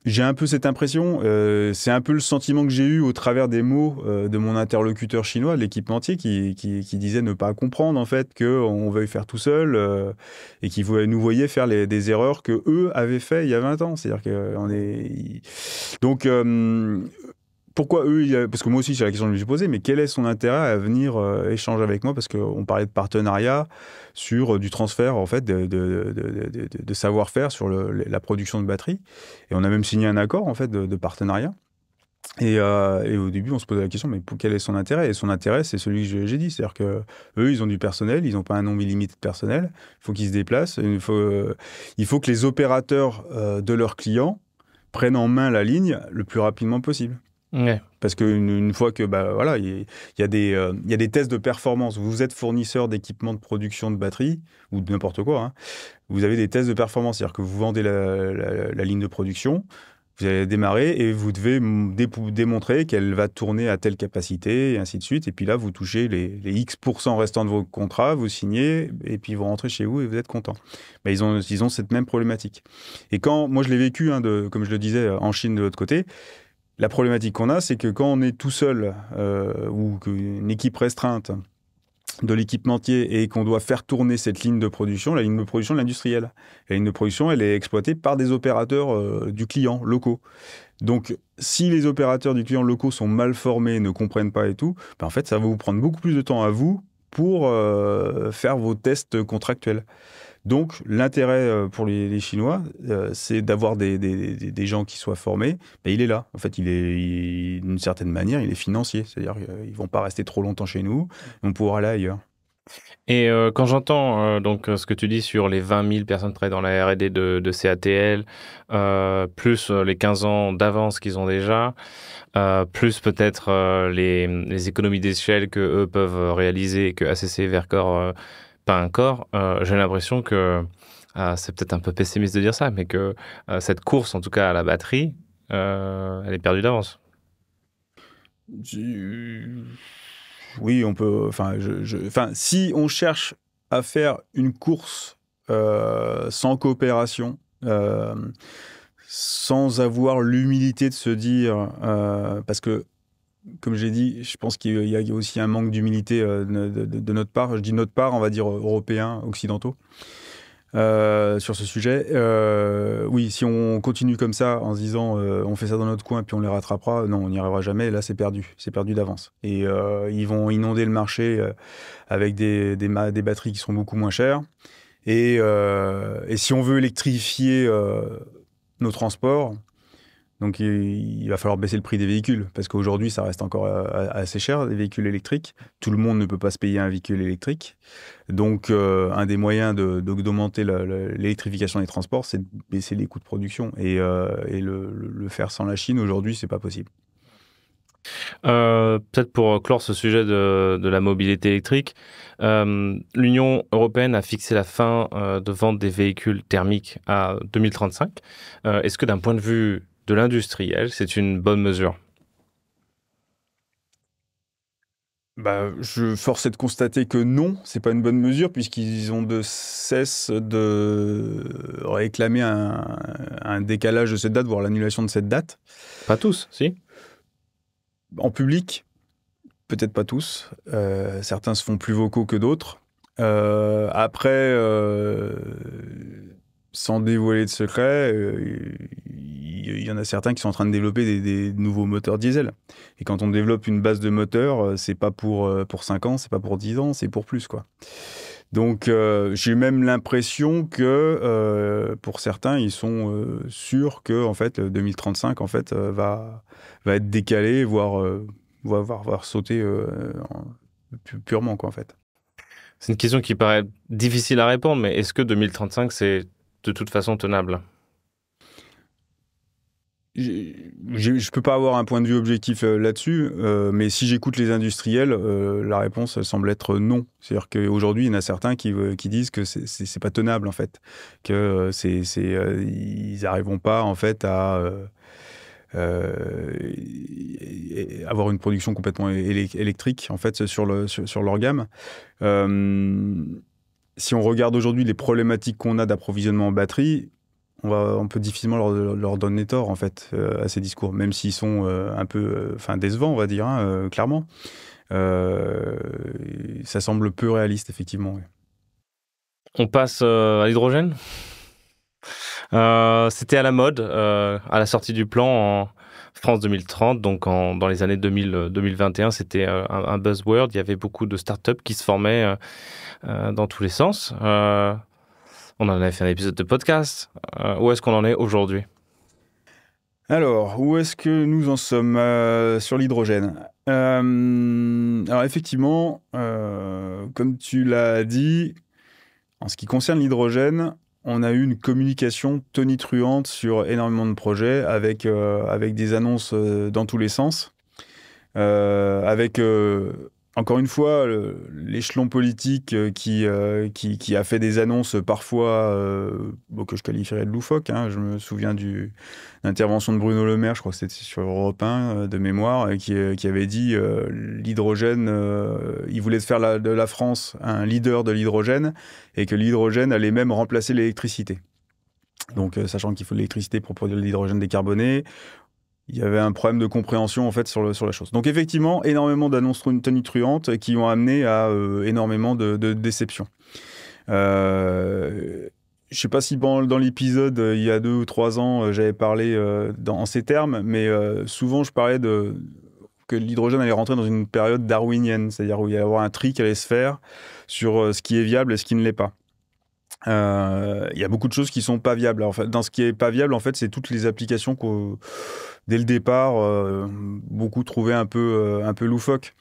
j'ai un peu cette impression, c'est un peu le sentiment que j'ai eu au travers des mots de mon interlocuteur chinois, de l'équipementier, qui disait ne pas comprendre en fait qu'on veuille faire tout seul et qui nous voyait faire des erreurs que eux avaient fait il y a 20 ans. C'est-à-dire qu'on est... Donc, pourquoi eux? Parce que moi aussi, c'est la question que je me suis posée, mais quel est son intérêt à venir échanger avec moi? Parce qu'on parlait de partenariat sur du transfert en fait, de savoir-faire sur la production de batteries. Et on a même signé un accord en fait, de partenariat. Et au début, on se posait la question, mais quel est son intérêt? Et son intérêt, c'est celui que j'ai dit. C'est-à-dire qu'eux, ils ont du personnel, ils n'ont pas un nombre illimité de personnel. Il faut qu'ils se déplacent. Il faut que les opérateurs de leurs clients prennent en main la ligne le plus rapidement possible. Ouais. Parce qu'une fois que bah voilà, il y a des tests de performance. Vous êtes fournisseur d'équipements de production de batteries ou de n'importe quoi. Hein. Vous avez des tests de performance, c'est-à-dire que vous vendez la ligne de production, vous allez démarrer et vous devez démontrer qu'elle va tourner à telle capacité et ainsi de suite. Et puis là, vous touchez les X% restants de vos contrats, vous signez et puis vous rentrez chez vous et vous êtes content. Mais ils ont cette même problématique. Et quand moi je l'ai vécu, hein, comme je le disais, en Chine de l'autre côté. La problématique qu'on a, c'est que quand on est tout seul ou qu'une équipe restreinte de l'équipementier et qu'on doit faire tourner cette ligne de production, la ligne de production de l'industriel. La ligne de production, elle est exploitée par des opérateurs du client locaux. Donc, si les opérateurs du client locaux sont mal formés, ne comprennent pas et tout, ben en fait, ça va vous prendre beaucoup plus de temps à vous pour faire vos tests contractuels. Donc, l'intérêt pour les Chinois, c'est d'avoir des gens qui soient formés. Ben, il est là. En fait, d'une certaine manière, il est financier. C'est-à-dire qu'ils ne vont pas rester trop longtemps chez nous. On pourra aller ailleurs. Et quand j'entends ce que tu dis sur les 20 000 personnes qui travaillent dans la R&D de CATL, plus les 15 ans d'avance qu'ils ont déjà, plus peut-être les économies d'échelle qu'eux peuvent réaliser, que ACC Verkor pas encore, j'ai l'impression que, c'est peut-être un peu pessimiste de dire ça, mais que cette course, en tout cas à la batterie, elle est perdue d'avance. Oui, on peut. Si on cherche à faire une course sans coopération, sans avoir l'humilité de se dire, parce que, comme j'ai dit, je pense qu'il y a aussi un manque d'humilité de notre part. Je dis notre part, on va dire européens, occidentaux. Sur ce sujet. Oui, si on continue comme ça en se disant on fait ça dans notre coin puis on les rattrapera, non, on n'y arrivera jamais. Là, c'est perdu d'avance. Et ils vont inonder le marché avec des batteries qui seront beaucoup moins chères. Et si on veut électrifier nos transports, donc il va falloir baisser le prix des véhicules, parce qu'aujourd'hui, ça reste encore assez cher, les véhicules électriques. Tout le monde ne peut pas se payer un véhicule électrique. Donc, un des moyens d'augmenter l'électrification des transports, c'est de baisser les coûts de production. Et le faire sans la Chine, aujourd'hui, c'est pas possible. Peut-être pour clore ce sujet de la mobilité électrique, l'Union européenne a fixé la fin de vente des véhicules thermiques à 2035. Est-ce que d'un point de vue de l'industriel, c'est une bonne mesure? Je force est de constater que non, c'est pas une bonne mesure puisqu'ils ont de cesse de réclamer un décalage de cette date, voire l'annulation de cette date. Pas tous, si? En public, peut-être pas tous. Certains se font plus vocaux que d'autres. Après, sans dévoiler de secret, il y en a certains qui sont en train de développer des nouveaux moteurs diesel. Et quand on développe une base de moteur, c'est pas pour 5 ans, c'est pas pour 10 ans, c'est pour plus, quoi. Donc, j'ai même l'impression que pour certains, ils sont sûrs que en fait, 2035 en fait, va être décalé, voire sauter purement, quoi, en fait. C'est une question qui paraît difficile à répondre, mais est-ce que 2035, c'est de toute façon tenable? Je peux pas avoir un point de vue objectif là-dessus, mais si j'écoute les industriels, la réponse elle semble être non. C'est-à-dire qu'aujourd'hui, il y en a certains qui disent que c'est pas tenable en fait, que ils n'arriveront pas en fait à avoir une production complètement électrique en fait sur leur gamme. Si on regarde aujourd'hui les problématiques qu'on a d'approvisionnement en batterie, on peut difficilement leur donner tort en fait à ces discours, même s'ils sont un peu décevants, on va dire, clairement. Ça semble peu réaliste, effectivement. Oui. On passe à l'hydrogène. C'était à la mode à la sortie du plan en France 2030, donc dans les années 2021, c'était un buzzword. Il y avait beaucoup de startups qui se formaient dans tous les sens. On en avait fait un épisode de podcast. Où est-ce qu'on en est aujourd'hui? Alors, où est-ce que nous en sommes sur l'hydrogène? Alors effectivement, comme tu l'as dit, en ce qui concerne l'hydrogène, on a eu une communication tonitruante sur énormément de projets avec des annonces dans tous les sens, avec encore une fois l'échelon politique qui a fait des annonces parfois que je qualifierais de loufoques. Je me souviens d'une intervention de Bruno Le Maire, je crois que c'était sur Europe 1 de mémoire, qui avait dit l'hydrogène, il voulait faire de la France un leader de l'hydrogène et que l'hydrogène allait même remplacer l'électricité. Donc, sachant qu'il faut de l'électricité pour produire de l'hydrogène décarboné, il y avait un problème de compréhension en fait sur la chose. Donc effectivement, énormément d'annonces tonitruantes qui ont amené à énormément de déceptions. Je ne sais pas si dans l'épisode il y a 2 ou 3 ans j'avais parlé en ces termes, mais souvent je parlais que l'hydrogène allait rentrer dans une période darwinienne, c'est-à-dire où il y allait y avoir un tri qui allait se faire sur ce qui est viable et ce qui ne l'est pas. Il y a beaucoup de choses qui sont pas viables. Alors, en fait, dans ce qui est pas viable, en fait, c'est toutes les applications dès le départ, beaucoup trouvaient un peu loufoques.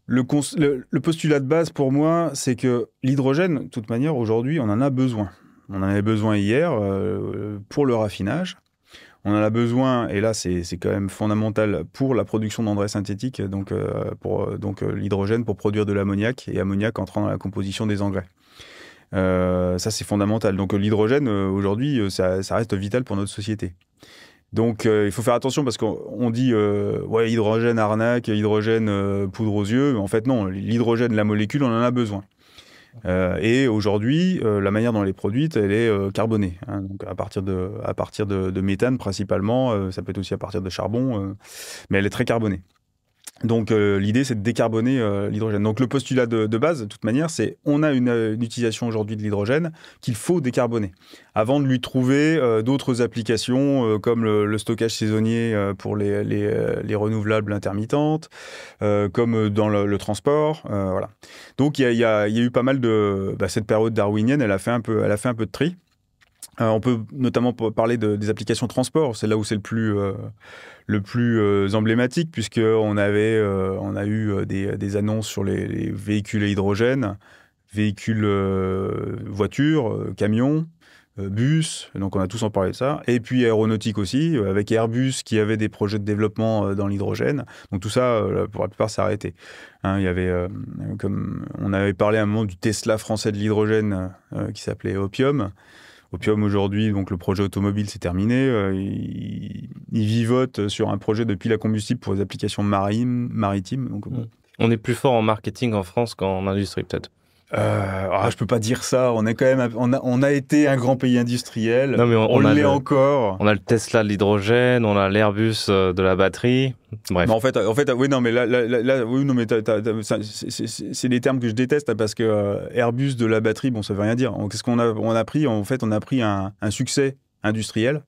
Le postulat de base pour moi, c'est que l'hydrogène, de toute manière, aujourd'hui, on en a besoin. On en avait besoin hier pour le raffinage. On en a besoin, et là c'est quand même fondamental, pour la production d'engrais synthétiques, donc l'hydrogène pour produire de l'ammoniac, et ammoniac entrant dans la composition des engrais. Ça c'est fondamental. Donc l'hydrogène aujourd'hui ça reste vital pour notre société. Donc il faut faire attention parce qu'on dit ouais, hydrogène arnaque, hydrogène poudre aux yeux. En fait non, l'hydrogène, la molécule, on en a besoin. Et aujourd'hui, la manière dont elle est produite, elle est carbonée. Donc à partir de méthane principalement, ça peut être aussi à partir de charbon, mais elle est très carbonée. Donc l'idée, c'est de décarboner l'hydrogène. Donc le postulat de base, de toute manière, c'est on a une utilisation aujourd'hui de l'hydrogène qu'il faut décarboner. Avant de lui trouver d'autres applications comme le stockage saisonnier pour les renouvelables intermittentes, comme dans le transport. Voilà. Donc il y a eu pas mal de... cette période darwinienne, elle a fait un peu de tri. On peut notamment parler des applications transport. C'est là où c'est le plus emblématique, puisqu'on a eu des annonces sur les véhicules à hydrogène, véhicules voitures, camions, bus, donc on a tous en parlé de ça, et puis aéronautique aussi, avec Airbus qui avait des projets de développement dans l'hydrogène. Donc tout ça, pour la plupart, s'est arrêté. Il y avait, comme on avait parlé à un moment du Tesla français de l'hydrogène qui s'appelait Opium. Opium aujourd'hui, donc le projet automobile, c'est terminé. Il vivote sur un projet de pile à combustible pour les applications maritimes. Donc, bon. On est plus fort en marketing en France qu'en industrie, peut-être. Je peux pas dire ça. On est quand même, on a été un grand pays industriel. Non, mais on l'est encore. On a le Tesla de l'hydrogène, on a l'Airbus de la batterie. Bref. Mais en fait, oui, non, mais là, oui, non, mais c'est des termes que je déteste parce que Airbus de la batterie, bon, ça veut rien dire. Qu'est-ce qu'on a, on a pris? En fait, on a pris un succès industriel,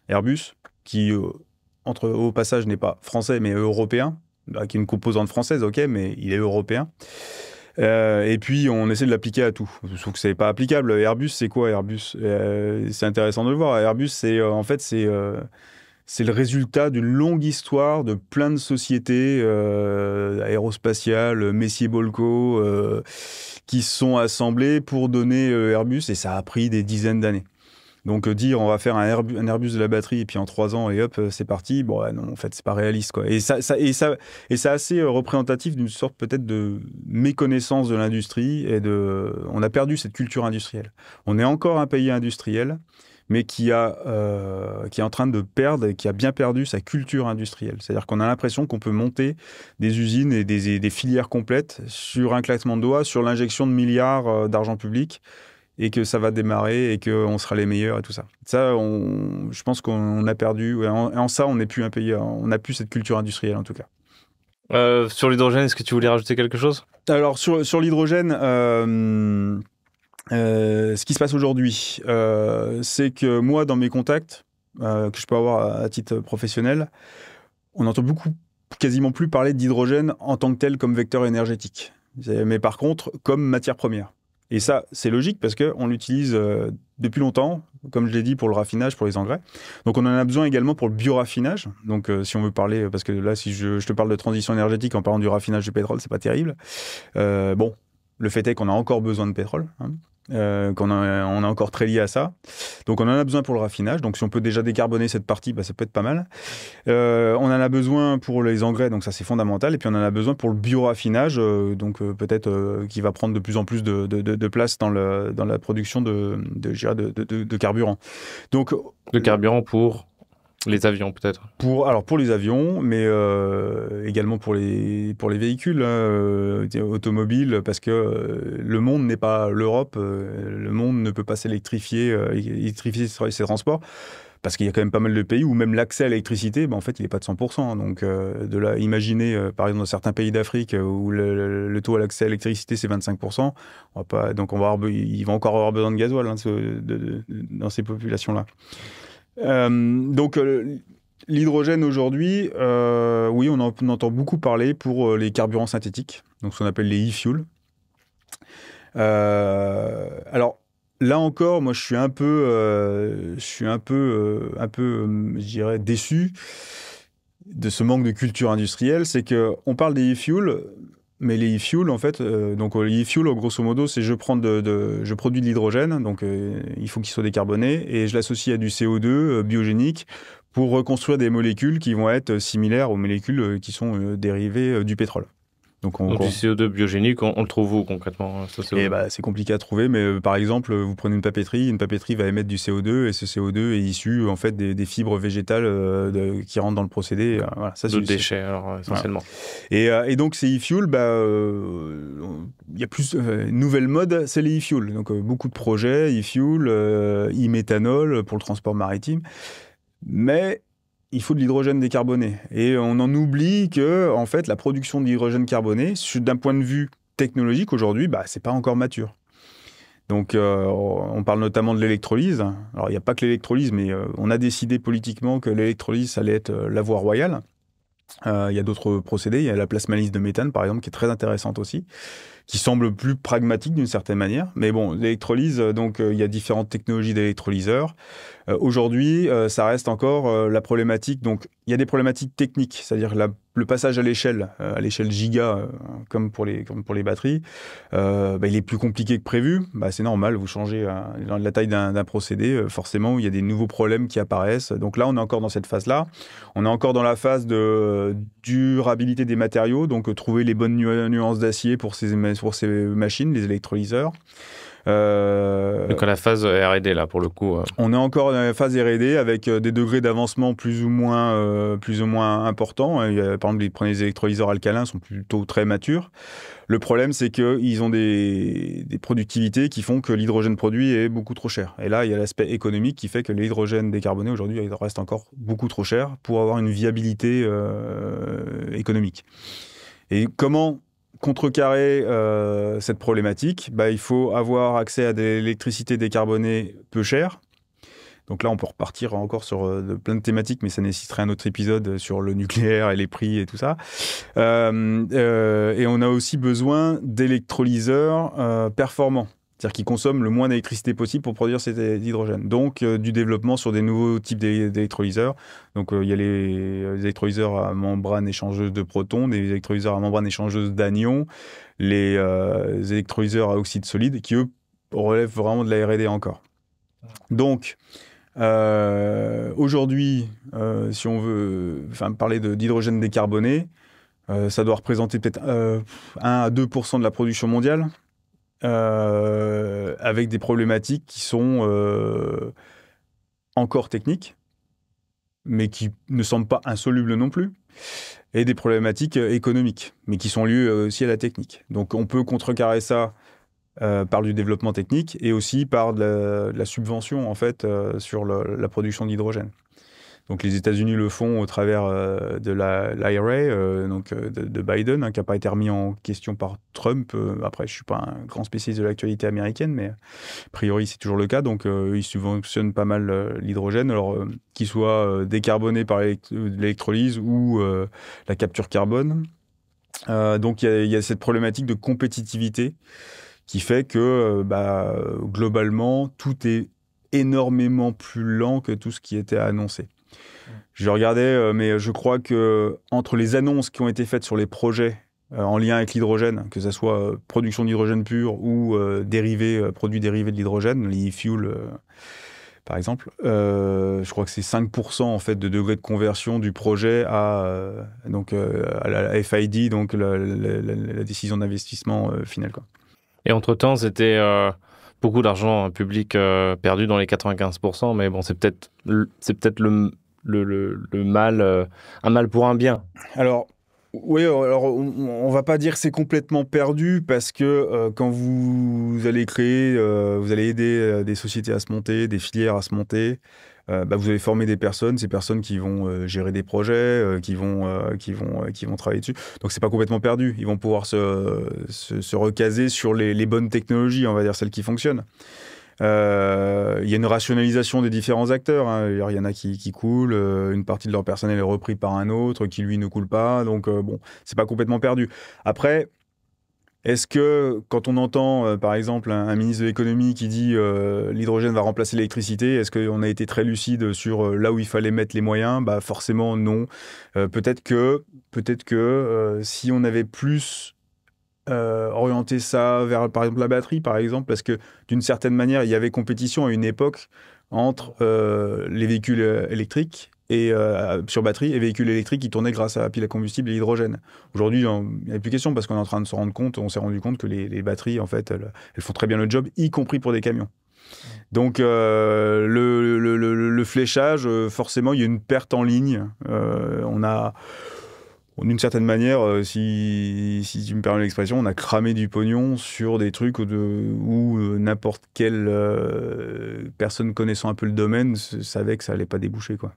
Airbus, qui, au passage, n'est pas français mais européen, qui est une composante française, ok, mais il est européen. Et puis on essaie de l'appliquer à tout. Sauf que c'est pas applicable. Airbus, c'est quoi Airbus? C'est intéressant de le voir. Airbus, c'est le résultat d'une longue histoire de plein de sociétés aérospatiales, Messier-Bolco, qui se sont assemblées pour donner Airbus, et ça a pris des dizaines d'années. Donc dire on va faire un Airbus de la batterie et puis en 3 ans et hop c'est parti, bon non en fait c'est pas réaliste quoi. Et c'est assez représentatif d'une sorte peut-être de méconnaissance de l'industrie on a perdu cette culture industrielle. On est encore un pays industriel mais qui est en train de perdre et qui a bien perdu sa culture industrielle. C'est-à-dire qu'on a l'impression qu'on peut monter des usines et des filières complètes sur un claquement de doigts, sur l'injection de milliards d'argent public, et que ça va démarrer et qu'on sera les meilleurs et tout ça. Ça, je pense qu'on a perdu. En ça, on n'est plus un pays, on n'a plus cette culture industrielle en tout cas. Sur l'hydrogène, est-ce que tu voulais rajouter quelque chose? Alors, sur l'hydrogène, ce qui se passe aujourd'hui, c'est que moi, dans mes contacts, que je peux avoir à titre professionnel, on entend quasiment plus parler d'hydrogène en tant que tel comme vecteur énergétique. Mais par contre, comme matière première. Et ça, c'est logique parce qu'on l'utilise depuis longtemps, comme je l'ai dit, pour le raffinage, pour les engrais. Donc, on en a besoin également pour le bioraffinage. Donc, si on veut parler, parce que là, si je te parle de transition énergétique en parlant du raffinage du pétrole, c'est pas terrible. Bon, le fait est qu'on a encore besoin de pétrole, qu'on on est encore très lié à ça. Donc, on en a besoin pour le raffinage. Donc, si on peut déjà décarboner cette partie, ça peut être pas mal. On en a besoin pour les engrais, donc ça, c'est fondamental. Et puis, on en a besoin pour le bioraffinage, donc peut-être qui va prendre de plus en plus de place dans la production de carburant. Donc, de carburant pour les avions, peut-être. Pour les avions, mais également pour les véhicules automobiles, parce que le monde n'est pas l'Europe. Le monde ne peut pas électrifier ses transports, parce qu'il y a quand même pas mal de pays où même l'accès à l'électricité, en fait, il n'est pas de 100%. Donc, imaginez, par exemple, dans certains pays d'Afrique où le taux à l'accès à l'électricité, c'est 25%, il va encore avoir besoin de gasoil dans ces populations-là. Donc, l'hydrogène aujourd'hui, oui, on entend beaucoup parler pour les carburants synthétiques, donc ce qu'on appelle les e-fuels. Alors, là encore, moi, je suis un peu, je dirais, déçu de ce manque de culture industrielle. C'est qu'on parle des e-fuels, mais les e-fuels, en fait, donc les e-fuels, grosso modo, c'est je produis de l'hydrogène, donc il faut qu'il soit décarboné, et je l'associe à du CO2 biogénique pour reconstruire des molécules qui vont être similaires aux molécules qui sont dérivées du pétrole. Donc du CO2 biogénique, on le trouve où concrètement, ce CO2? C'est compliqué à trouver, mais par exemple, vous prenez une papeterie va émettre du CO2, et ce CO2 est issu en fait des fibres végétales qui rentrent dans le procédé. Voilà, ça, de déchets, alors essentiellement. Voilà. Et donc ces e-fuels, il y a plus une nouvelle mode, c'est les e-fuels. Donc beaucoup de projets e-fuels, e-méthanol pour le transport maritime, mais il faut de l'hydrogène décarboné. Et on en oublie que, en fait, la production d'hydrogène carboné, d'un point de vue technologique, aujourd'hui, c'est pas encore mature. Donc, on parle notamment de l'électrolyse. Alors, il n'y a pas que l'électrolyse, mais on a décidé politiquement que l'électrolyse, ça allait être la voie royale. Il y a d'autres procédés. Il y a la plasmalyse de méthane, par exemple, qui est très intéressante aussi, qui semble plus pragmatique d'une certaine manière. Mais bon, l'électrolyse, donc il y a différentes technologies d'électrolyseurs. Aujourd'hui, ça reste encore la problématique. Donc, il y a des problématiques techniques, c'est-à-dire le passage à l'échelle giga, comme pour les batteries, il est plus compliqué que prévu. C'est normal, vous changez la taille d'un procédé, forcément, il y a des nouveaux problèmes qui apparaissent. Donc là, on est encore dans cette phase-là. On est encore dans la phase de durabilité des matériaux, donc trouver les bonnes nuances d'acier pour ces machines, les électrolyseurs. Donc à la phase R&D, là, pour le coup. On est encore dans la phase R&D avec des degrés d'avancement plus ou moins importants. Par exemple, les électrolyseurs alcalins sont plutôt très matures. Le problème, c'est qu'ils ont des productivités qui font que l'hydrogène produit est beaucoup trop cher. Et là, il y a l'aspect économique qui fait que l'hydrogène décarboné, aujourd'hui, il reste encore beaucoup trop cher pour avoir une viabilité économique. Et comment contrecarrer cette problématique? Il faut avoir accès à de l'électricité décarbonée peu chère. Donc là, on peut repartir encore sur plein de thématiques, mais ça nécessiterait un autre épisode sur le nucléaire et les prix et tout ça. Et on a aussi besoin d'électrolyseurs performants, c'est-à-dire qui consomment le moins d'électricité possible pour produire cet hydrogène. Donc, du développement sur des nouveaux types d'électrolyseurs. Donc, il y a les électrolyseurs à membrane échangeuse de protons, des électrolyseurs à membrane échangeuse d'anions, les électrolyseurs à oxyde solide, qui, eux, relèvent vraiment de la R&D encore. Donc, aujourd'hui, si on veut parler d'hydrogène décarboné, ça doit représenter peut-être 1 à 2% de la production mondiale, avec des problématiques qui sont encore techniques, mais qui ne semblent pas insolubles non plus, et des problématiques économiques, mais qui sont liées aussi à la technique. Donc on peut contrecarrer ça par du développement technique et aussi par de la subvention en fait sur la production d'hydrogène. Donc les États-Unis le font au travers de l'IRA, de Biden, qui n'a pas été remis en question par Trump. Après, je ne suis pas un grand spécialiste de l'actualité américaine, mais a priori c'est toujours le cas. Donc ils subventionnent pas mal l'hydrogène, alors qu'il soit décarboné par l'électrolyse ou la capture carbone. Donc il y a cette problématique de compétitivité qui fait que globalement, tout est énormément plus lent que tout ce qui était annoncé. Je regardais, mais je crois que entre les annonces qui ont été faites sur les projets en lien avec l'hydrogène, que ce soit production d'hydrogène pur ou produits dérivés de l'hydrogène, les e-fuels par exemple, je crois que c'est 5% en fait de degré de conversion du projet à la FID, donc la décision d'investissement finale, quoi. Et entre-temps, c'était beaucoup d'argent public perdu dans les 95%, mais bon, c'est peut-être le mal, un mal pour un bien. Alors, oui, alors on va pas dire que c'est complètement perdu parce que quand vous allez créer, vous allez aider des sociétés à se monter, des filières à se monter, vous allez former des personnes, ces personnes qui vont gérer des projets, qui vont travailler dessus. Donc c'est pas complètement perdu. Ils vont pouvoir se recaser sur les bonnes technologies, on va dire celles qui fonctionnent. Il y a une rationalisation des différents acteurs, hein. Il y en a qui coulent, une partie de leur personnel est repris par un autre qui lui ne coule pas, donc c'est pas complètement perdu. Après, est-ce que quand on entend par exemple un ministre de l'économie qui dit l'hydrogène va remplacer l'électricité, est-ce qu'on a été très lucide sur là où il fallait mettre les moyens? Forcément non. Peut-être que si on avait plus orienter ça vers, par exemple, la batterie, par exemple, parce que d'une certaine manière, il y avait compétition à une époque entre les véhicules électriques et sur batterie et véhicules électriques qui tournaient grâce à la pile à combustible et l'hydrogène. Aujourd'hui, il n'y a plus question parce qu'on est en train de se rendre compte, on s'est rendu compte que les batteries, en fait, elles font très bien le job, y compris pour des camions. Donc, le fléchage, forcément, il y a une perte en ligne. D'une certaine manière, si tu me permets l'expression, on a cramé du pognon sur des trucs où n'importe quelle personne connaissant un peu le domaine savait que ça allait pas déboucher, quoi.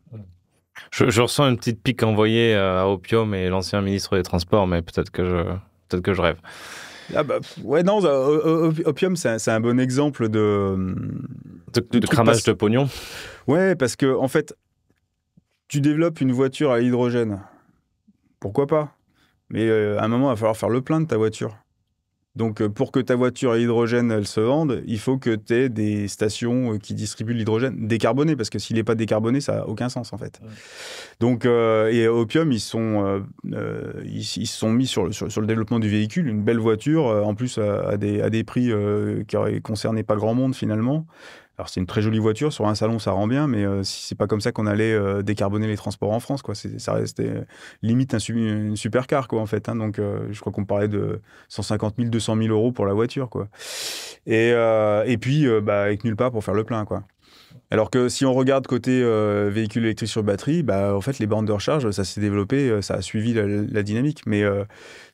Je ressens une petite pique envoyée à Opium et l'ancien ministre des Transports, mais peut-être que je rêve. Ouais, non, Opium, c'est un bon exemple de cramage de pognon. Ouais, parce que en fait, tu développes une voiture à hydrogène. Pourquoi pas? Mais à un moment, il va falloir faire le plein de ta voiture. Donc, pour que ta voiture à hydrogène, elle se vende, il faut que tu aies des stations qui distribuent l'hydrogène décarboné, parce que s'il n'est pas décarboné, ça n'a aucun sens, en fait. Ouais. Donc, et Opium, ils se sont mis sur le développement du véhicule, une belle voiture, en plus à des prix qui n'auraient concerné pas grand monde, finalement. Alors c'est une très jolie voiture, sur un salon ça rend bien, mais c'est pas comme ça qu'on allait décarboner les transports en France, quoi. Ça restait limite une supercar, quoi, en fait. Hein. Donc je crois qu'on parlait de 150 000, 200 000 euros pour la voiture, quoi. Et puis avec nulle part pour faire le plein, quoi. Alors que si on regarde côté véhicule électrique sur batterie, en fait, les bornes de recharge, ça s'est développé, ça a suivi la dynamique. Mais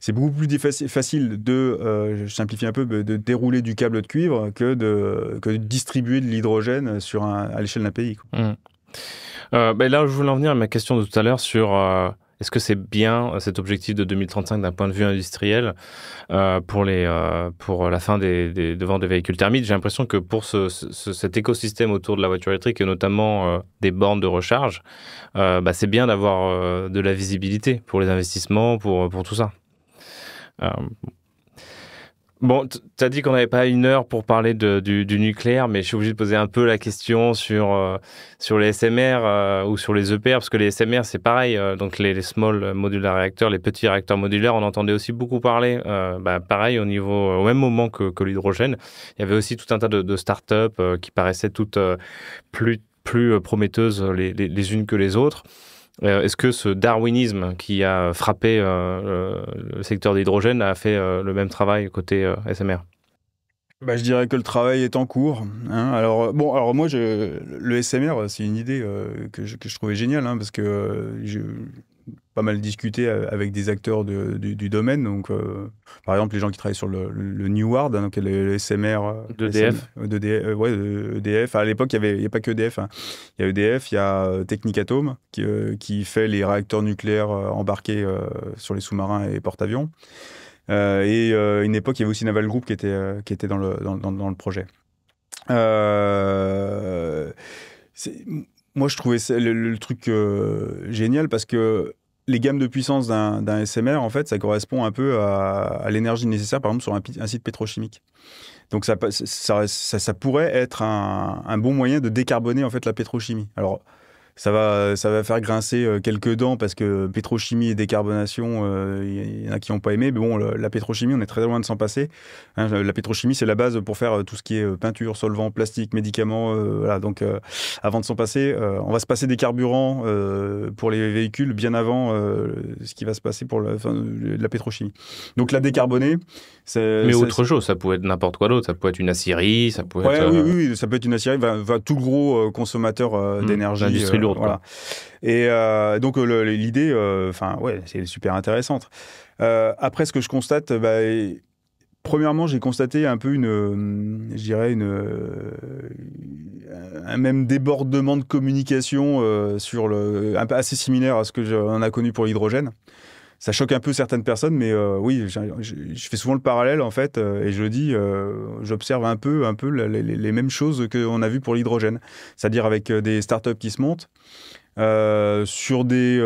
c'est beaucoup plus facile de, je simplifie un peu, de dérouler du câble de cuivre que de distribuer de l'hydrogène à l'échelle d'un pays, quoi. Là, je voulais en venir à ma question de tout à l'heure sur est-ce que c'est bien cet objectif de 2035 d'un point de vue industriel pour la fin des ventes de véhicules thermiques. J'ai l'impression que pour cet écosystème autour de la voiture électrique et notamment des bornes de recharge, c'est bien d'avoir de la visibilité pour les investissements, pour tout ça. Bon, tu as dit qu'on n'avait pas 1 heure pour parler du nucléaire, mais je suis obligé de poser un peu la question sur les SMR ou sur les EPR, parce que les SMR, c'est pareil. Donc, les Small Modular Reactors, les petits réacteurs modulaires, on entendait aussi beaucoup parler, pareil, au même moment que l'hydrogène. Il y avait aussi tout un tas de startups qui paraissaient toutes plus prometteuses les unes que les autres. Est-ce que ce darwinisme qui a frappé le secteur de l'hydrogène a fait le même travail côté SMR? Je dirais que le travail est en cours. Hein. Alors moi, le SMR, c'est une idée que je trouvais géniale, hein, parce que j'ai pas mal discuté avec des acteurs du domaine. Donc, par exemple, les gens qui travaillent sur le Neward, hein, donc le SMR d'EDF. EDF. À l'époque, il n'y avait pas que EDF. Hein. Il y a EDF, il y a Technicium qui fait les réacteurs nucléaires embarqués sur les sous-marins et porte-avions. Une époque, il y avait aussi Naval Group qui était dans le projet. Moi, je trouvais le truc génial parce que les gammes de puissance d'un SMR, en fait, ça correspond un peu à l'énergie nécessaire, par exemple, sur un site pétrochimique. Donc, ça pourrait être un bon moyen de décarboner, en fait, la pétrochimie. Alors, ça va faire grincer quelques dents parce que pétrochimie et décarbonation, il y en a qui n'ont pas aimé. Mais bon, la pétrochimie, on est très loin de s'en passer. Hein, la pétrochimie, c'est la base pour faire tout ce qui est peinture, solvant, plastique, médicaments. Voilà. Donc, avant de s'en passer, on va se passer des carburants pour les véhicules bien avant ce qui va se passer pour la pétrochimie. Donc, la décarboner, mais autre chose, ça pouvait être n'importe quoi d'autre. Ça peut être une aciérie, ça peut être... Oui, ça peut être une aciérie. Tout gros consommateur d'énergie. L'industrie lourde. Voilà. Et donc, l'idée, c'est super intéressante. Après, ce que je constate, premièrement, j'ai constaté un peu un même débordement de communication un peu assez similaire à ce que j'en a connu pour l'hydrogène. Ça choque un peu certaines personnes, mais oui, je fais souvent le parallèle, en fait, et je dis, j'observe un peu les mêmes choses qu'on a vues pour l'hydrogène. C'est-à-dire avec des startups qui se montent, sur des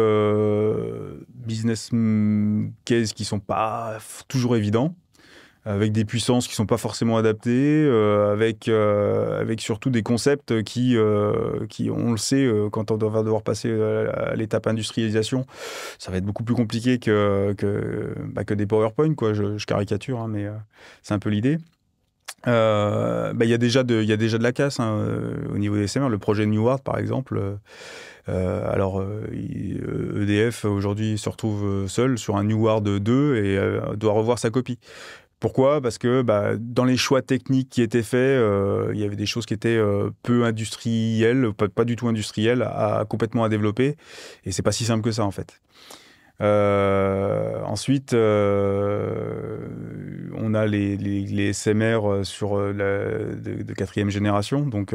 business cases qui ne sont pas toujours évidents, avec des puissances qui ne sont pas forcément adaptées, avec surtout des concepts qui, on le sait, quand on va devoir passer à l'étape industrialisation, ça va être beaucoup plus compliqué que des PowerPoint, quoi. Je caricature, hein, mais c'est un peu l'idée. Il y a déjà de la casse, hein, au niveau des SMR. Le projet Neward, par exemple, EDF aujourd'hui se retrouve seul sur un Neward 2 et doit revoir sa copie. Pourquoi ? Parce que dans les choix techniques qui étaient faits, il y avait des choses qui étaient peu industrielles, pas du tout industrielles, complètement à développer. Et c'est pas si simple que ça, en fait. Ensuite, on a les SMR de 4e génération, donc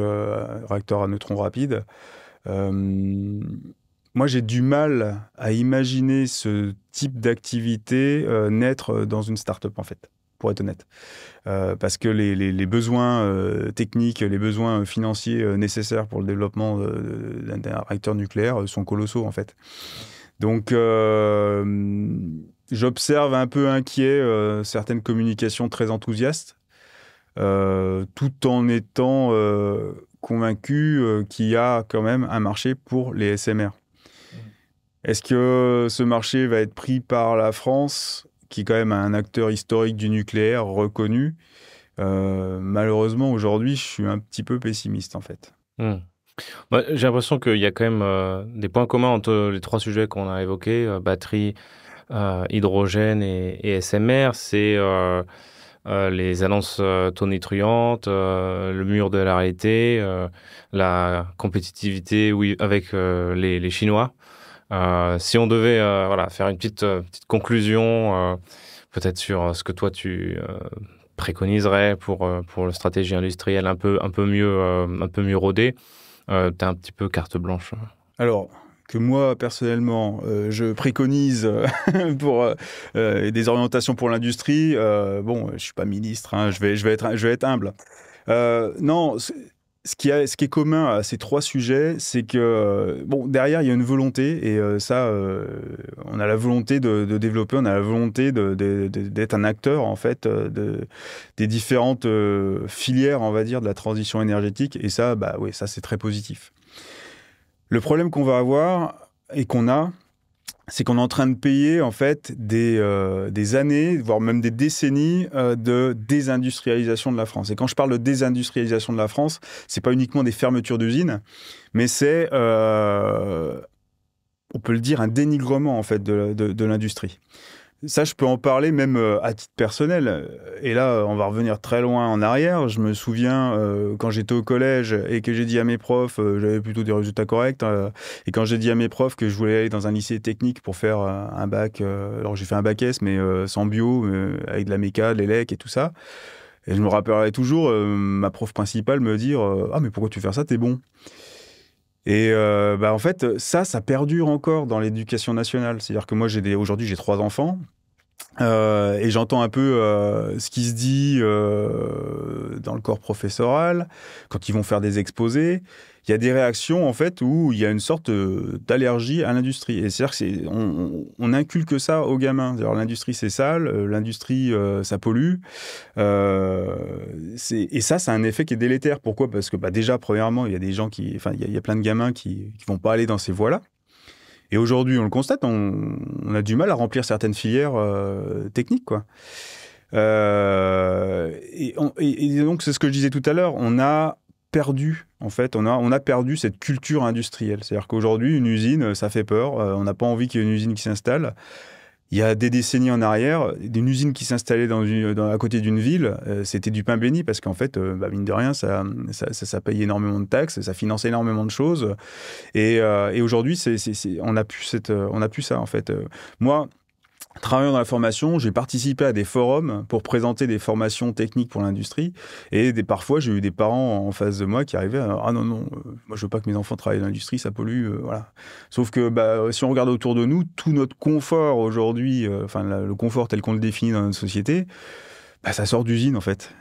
réacteurs à neutrons rapides. Moi, j'ai du mal à imaginer ce type d'activité naître dans une start-up, en fait, pour être honnête. Parce que les besoins techniques, les besoins financiers nécessaires pour le développement d'un réacteur nucléaire sont colossaux, en fait. Donc, j'observe un peu inquiet certaines communications très enthousiastes, tout en étant convaincu qu'il y a quand même un marché pour les SMR. Est-ce que ce marché va être pris par la France, qui est quand même un acteur historique du nucléaire reconnu ? Malheureusement, aujourd'hui, je suis un petit peu pessimiste, en fait. Ouais, j'ai l'impression qu'il y a quand même des points communs entre les trois sujets qu'on a évoqués, batterie, hydrogène et SMR. C'est les annonces tonitruantes, le mur de la réalité, la compétitivité oui, avec les Chinois. Si on devait voilà, faire une petite conclusion, peut-être sur ce que toi tu préconiserais pour la stratégie industrielle un peu mieux rodée, tu as un petit peu carte blanche. Alors, que moi, personnellement, je préconise pour des orientations pour l'industrie, bon, je ne suis pas ministre, hein, je vais être humble. Non, ce qui est commun à ces trois sujets, c'est que, bon, derrière, il y a une volonté, et on a la volonté de développer, on a la volonté d'être un acteur, en fait, des différentes filières, on va dire, de la transition énergétique, et ça, bah oui, ça, c'est très positif. Le problème qu'on va avoir, et qu'on a, c'est qu'on est en train de payer en fait des années, voire même des décennies de désindustrialisation de la France. Et quand je parle de désindustrialisation de la France, c'est pas uniquement des fermetures d'usines, mais c'est, on peut le dire, un dénigrement en fait de l'industrie. Ça, je peux en parler même à titre personnel. Et là, on va revenir très loin en arrière. Je me souviens quand j'étais au collège et que j'ai dit à mes profs, j'avais plutôt des résultats corrects, et quand j'ai dit à mes profs que je voulais aller dans un lycée technique pour faire un bac, alors j'ai fait un bac S, mais sans bio, avec de la méca, de l'élec et tout ça. Et je me rappellerai toujours ma prof principale me dire ah, mais pourquoi tu fais ça, t'es bon. Et en fait, ça perdure encore dans l'éducation nationale. C'est-à-dire que moi, aujourd'hui, j'ai 3 enfants. Et j'entends un peu ce qui se dit dans le corps professoral, quand ils vont faire des exposés. Il y a des réactions, en fait, où il y a une sorte d'allergie à l'industrie. Et c'est-à-dire on inculque ça aux gamins. Alors, l'industrie, c'est sale, l'industrie, ça pollue. Et ça, c'est un effet qui est délétère. Pourquoi ? Parce que déjà, premièrement, il y a des gens il y a plein de gamins qui vont pas aller dans ces voies-là. Et aujourd'hui, on le constate, on a du mal à remplir certaines filières techniques, quoi. Et donc, c'est ce que je disais tout à l'heure, on a perdu, en fait, on a perdu cette culture industrielle. C'est-à-dire qu'aujourd'hui, une usine, ça fait peur, on n'a pas envie qu'il y ait une usine qui s'installe. Il y a des décennies en arrière, une usine qui s'installait à côté d'une ville, c'était du pain béni parce qu'en fait, mine de rien, ça paye énormément de taxes, ça finance énormément de choses. Et aujourd'hui, on n'a plus ça en fait. Moi, travaillant dans la formation, j'ai participé à des forums pour présenter des formations techniques pour l'industrie. Et parfois, j'ai eu des parents en face de moi qui arrivaient à ah non, moi je veux pas que mes enfants travaillent dans l'industrie, ça pollue, voilà. Sauf que si on regarde autour de nous, tout notre confort aujourd'hui, le confort tel qu'on le définit dans notre société, ça sort d'usines en fait.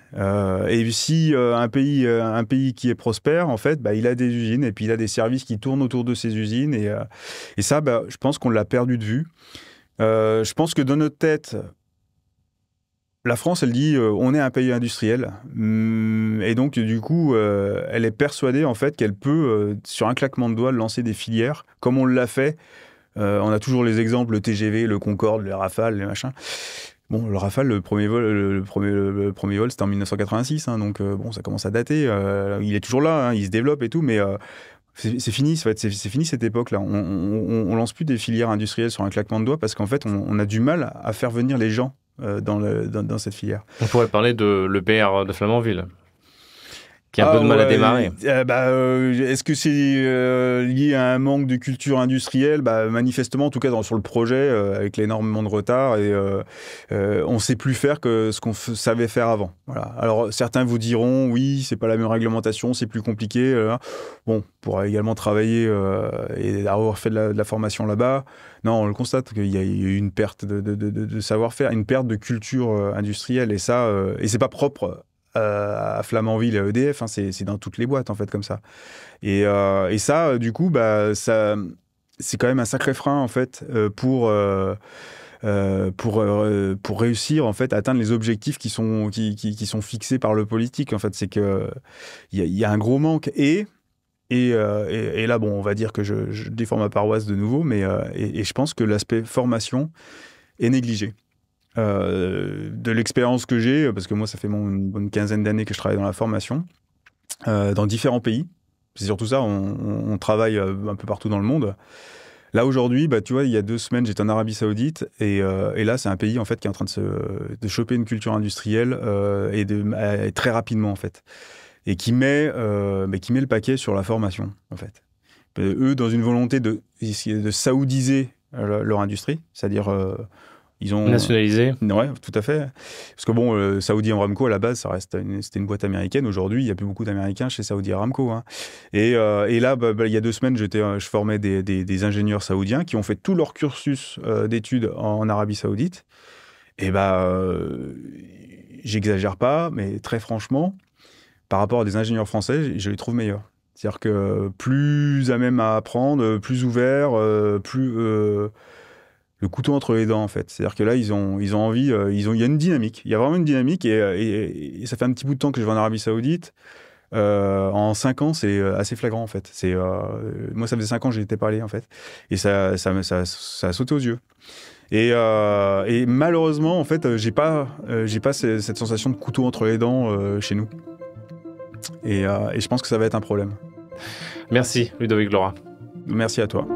Et si un pays qui est prospère, en fait, il a des usines et puis il a des services qui tournent autour de ces usines. Et ça, je pense qu'on l'a perdu de vue. Je pense que dans notre tête, la France, elle dit on est un pays industriel. Et donc, du coup, elle est persuadée en fait qu'elle peut, sur un claquement de doigts, lancer des filières, comme on l'a fait. On a toujours les exemples, le TGV, le Concorde, le Rafale, les machins. Bon, le Rafale, le premier vol, c'était en 1986, hein, donc ça commence à dater. Il est toujours là, hein, il se développe et tout, mais c'est fini, en fait, c'est fini cette époque-là. On lance plus des filières industrielles sur un claquement de doigts parce qu'en fait, on a du mal à faire venir les gens dans cette filière. On pourrait parler de l'EPR de Flamanville, qui a un peu de mal à démarrer. Est-ce que c'est lié à un manque de culture industrielle ? Manifestement, en tout cas sur le projet, avec l'énormément de retard, et on ne sait plus faire que ce qu'on savait faire avant. Voilà. Alors, certains vous diront, oui, c'est pas la même réglementation, c'est plus compliqué. Bon, on pourra également travailler et avoir fait de la formation là-bas. Non, on le constate qu'il y a eu une perte de savoir-faire, une perte de culture industrielle, et ça, et c'est pas propre à Flamanville et à EDF, hein, c'est dans toutes les boîtes en fait comme ça. Et ça, du coup, ça, c'est quand même un sacré frein en fait pour réussir en fait à atteindre les objectifs qui sont fixés par le politique. En fait, c'est que il y a un gros manque et là, bon, on va dire que je défends ma paroisse de nouveau, mais et je pense que l'aspect formation est négligé. de l'expérience que j'ai, parce que moi, ça fait une bonne quinzaine d'années que je travaille dans la formation, dans différents pays. C'est surtout ça, on travaille un peu partout dans le monde. Là, aujourd'hui, tu vois, il y a 2 semaines, j'étais en Arabie Saoudite, et là, c'est un pays, en fait, qui est en train de choper une culture industrielle, et très rapidement, en fait. Et qui met le paquet sur la formation, en fait. Eux, dans une volonté de saoudiser leur industrie, c'est-à-dire ils ont nationalisé. Ouais, tout à fait. Parce que bon, Saudi Aramco à la base, c'était une boîte américaine. Aujourd'hui, il n'y a plus beaucoup d'Américains chez Saudi Aramco. Hein. Et là, il y a 2 semaines, je formais des ingénieurs saoudiens qui ont fait tout leur cursus d'études en Arabie Saoudite. Et j'exagère pas, mais très franchement, par rapport à des ingénieurs français, je les trouve meilleurs. C'est-à-dire que plus à même à apprendre, plus ouverts, plus le couteau entre les dents, en fait. C'est-à-dire que là, ils ont envie, il y a une dynamique. Il y a vraiment une dynamique, et ça fait un petit bout de temps que je vais en Arabie Saoudite. En 5 ans, c'est assez flagrant, en fait. Moi, ça faisait 5 ans que j'y étais pas allé, en fait. Et ça a sauté aux yeux. Et malheureusement, en fait, j'ai pas cette sensation de couteau entre les dents chez nous. Et je pense que ça va être un problème. Merci, Ludovic Lora. Merci à toi.